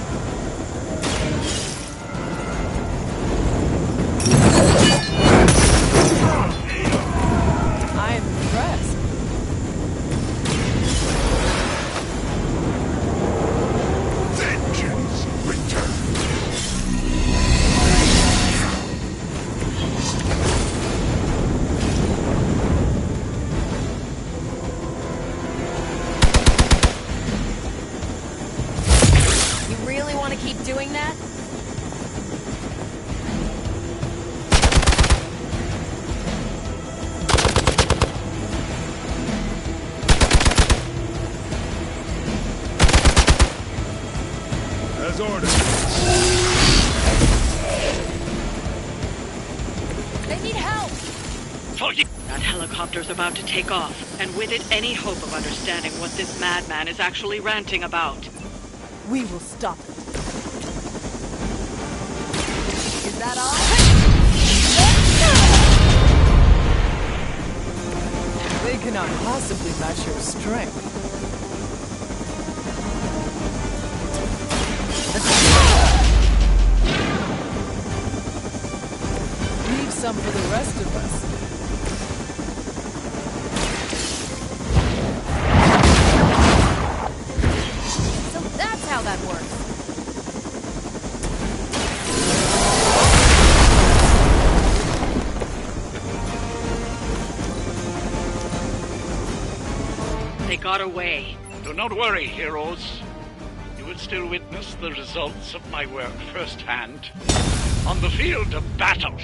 I am impressed. Vengeance returns. You really want to keep doing that? As ordered. They need help! That helicopter's about to take off, and with it any hope of understanding what this madman is actually ranting about. We will stop it. Is that all? They cannot possibly match your strength. Leave some for the rest of us. So that's how that works. got away. Do not worry, heroes. You will still witness the results of my work firsthand on the field of battle.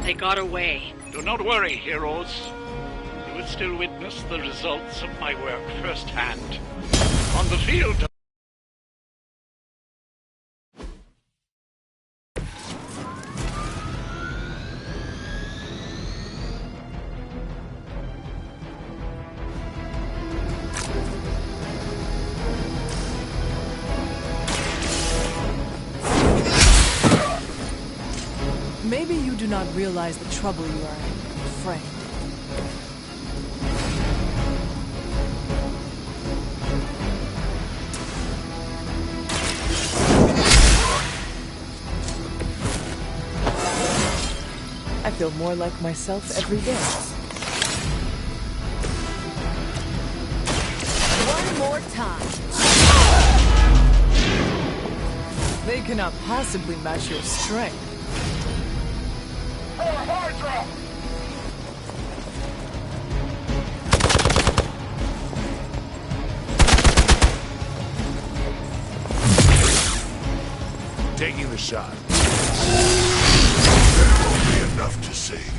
They got away. Do not worry, heroes. You will still witness the results of my work firsthand on the field of... Maybe you do not realize the trouble you are in, friend. I feel more like myself every day. One more time. They cannot possibly match your strength. Taking the shot. There won't be enough to save you.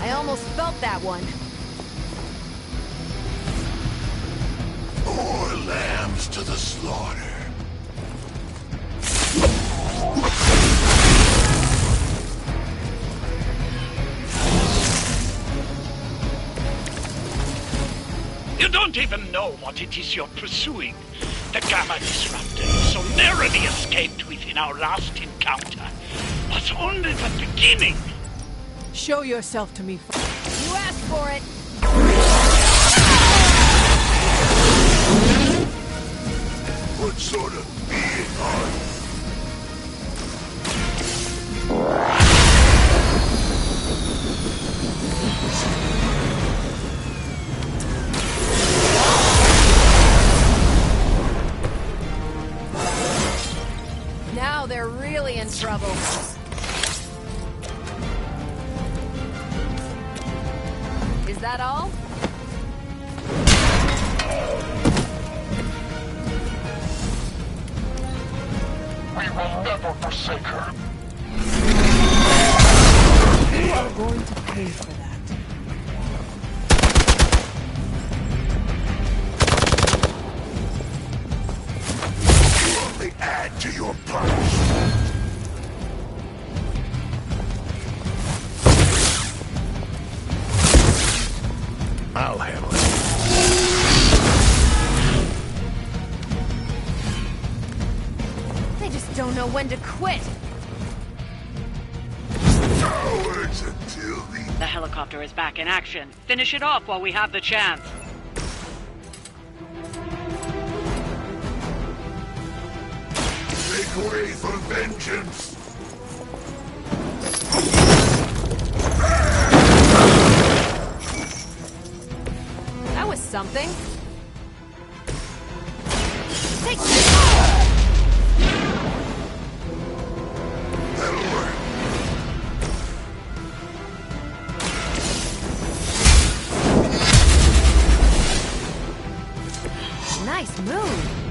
I almost felt that one. More lambs to the slaughter. You don't even know what it is you're pursuing. The Gamma Disruptor you so narrowly escaped within our last encounter was only the beginning. Show yourself to me. You asked for it. What sort of being are you? Now they're really in trouble. Is that all? We will never forsake her. You are going to pay for that. You only add to your punishment. I'll handle it. They just don't know when to quit. Cowards until The helicopter is back in action. Finish it off while we have the chance. Make way for vengeance! That was something. Take That'll work. Nice move.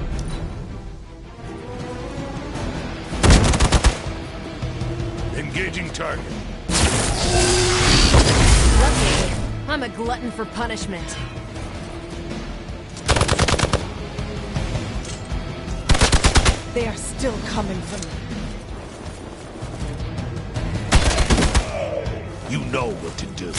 Engaging target. Lucky, I'm a glutton for punishment. They are still coming for me. You know what to do.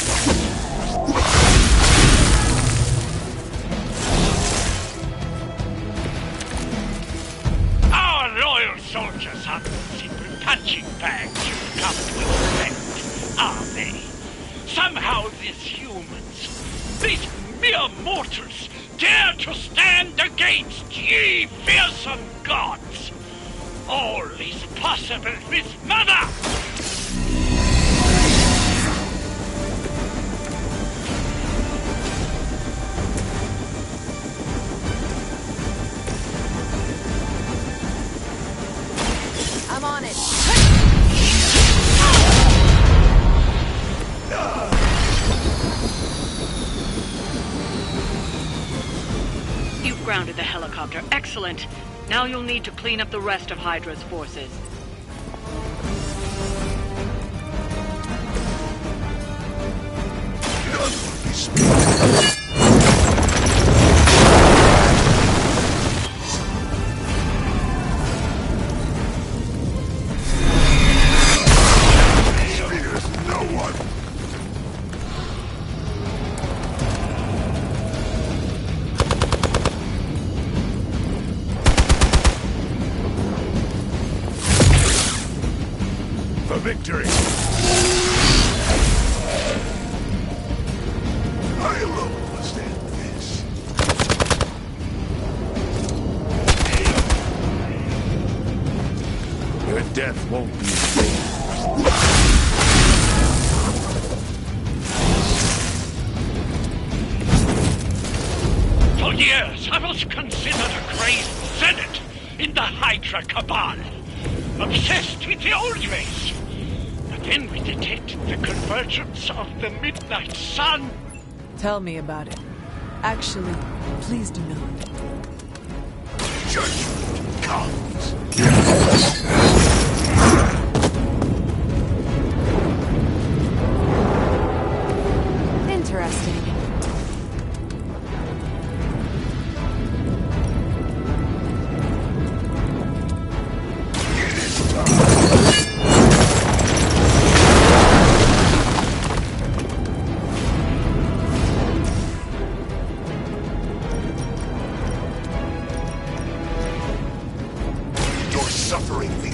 Our loyal soldiers are no simple punching bags you've come to expect, are they? Somehow these humans, these mere mortals, dare to stand against ye fearsome gods. All is possible with Mother! I'm on it. You've grounded the helicopter. Excellent. Now you'll need to clean up the rest of Hydra's forces. Victory! I alone must end this. Your death won't be in vain. For years, I was considered a crazed zealot in the Hydra Cabal, obsessed with the old race. Then we detected the convergence of the Midnight Sun. Tell me about it. Actually, please do not. Judgment comes. Interesting. Suffering the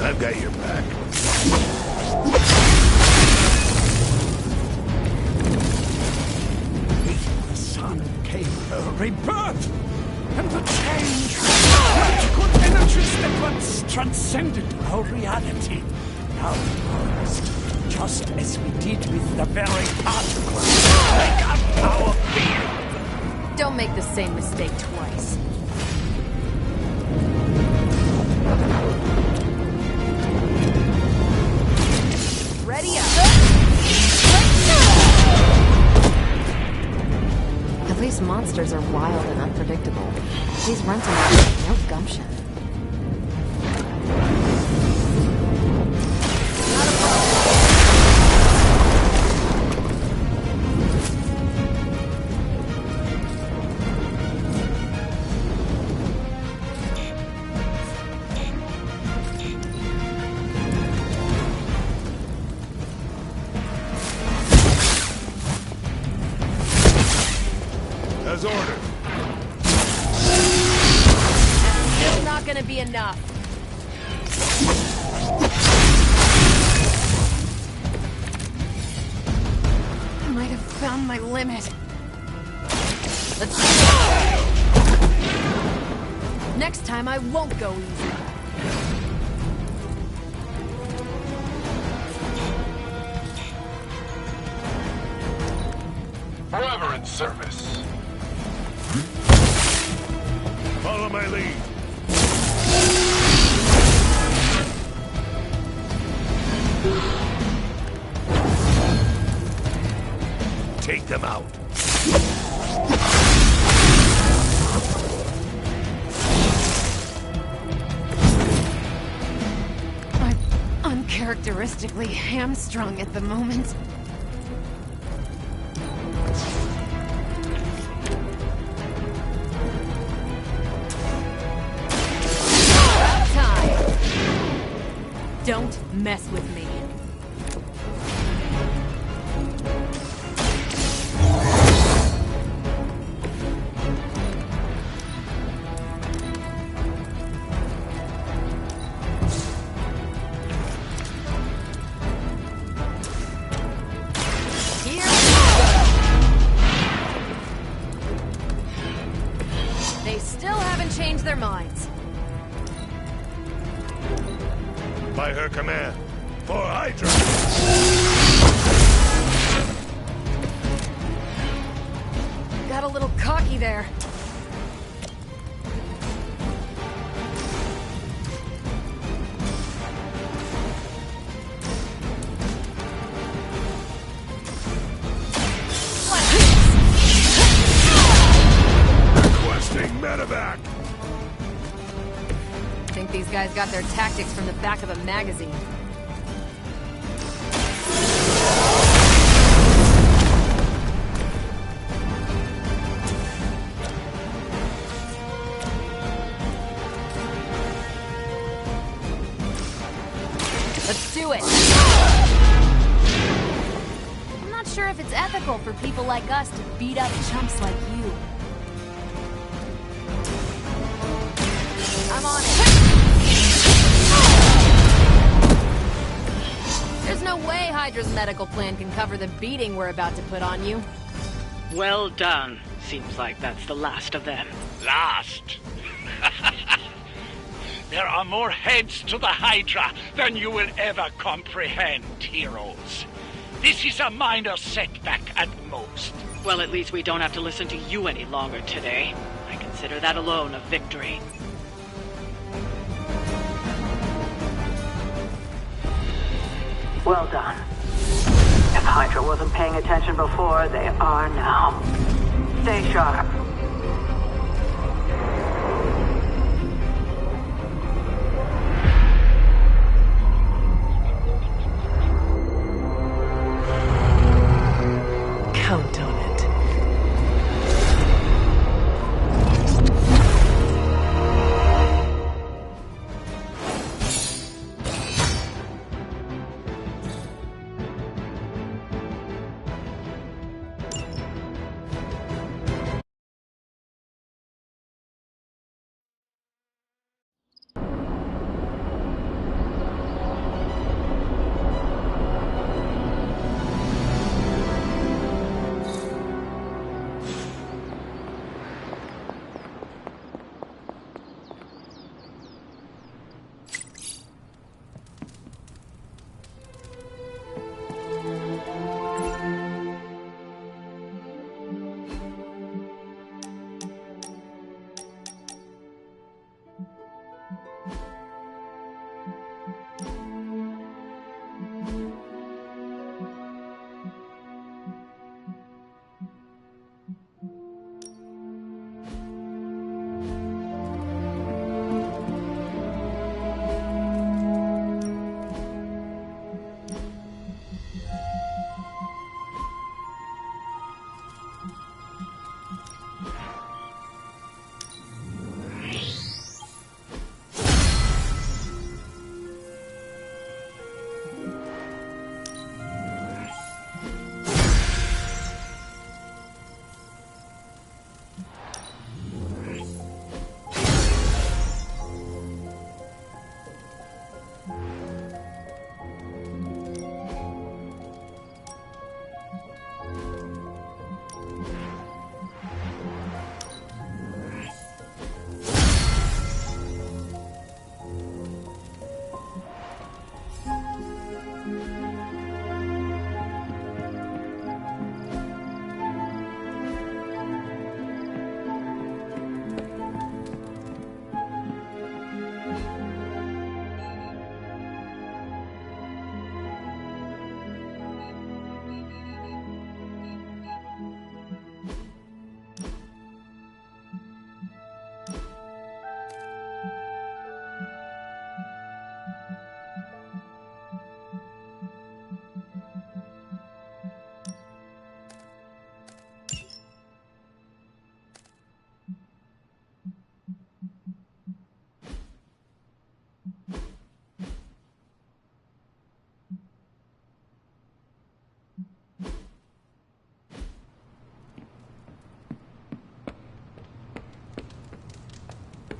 I've got your back. The sun came a rebirth, and the change. Magical energies that once transcended our reality now merged, just as we did with the very particles that make up our field. Don't make the same mistake twice. Ready up! At least monsters are wild and unpredictable. These runts are no gumption. As ordered. Still not gonna be enough. I might have found my limit. Let's next time I won't go easy. Forever in service. Follow my lead. Take them out. I'm uncharacteristically hamstrung at the moment. Don't mess with me. They still haven't changed their minds. By her command, for Hydra! Got a little cocky there. Requesting medevac! Think these guys got their tactics from the back of a magazine. Let's do it! I'm not sure if it's ethical for people like us to beat up chumps like you. I'm on it. There's no way Hydra's medical plan can cover the beating we're about to put on you. Well done. Seems like that's the last of them. Last? There are more heads to the Hydra than you will ever comprehend, heroes. This is a minor setback at most. Well, at least we don't have to listen to you any longer today. I consider that alone a victory. Well done. If Hydra wasn't paying attention before, they are now. Stay sharp.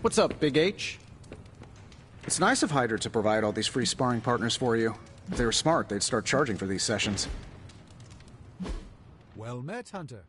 What's up, Big H? It's nice of Hydra to provide all these free sparring partners for you. If they were smart, they'd start charging for these sessions. Well met, Hunter.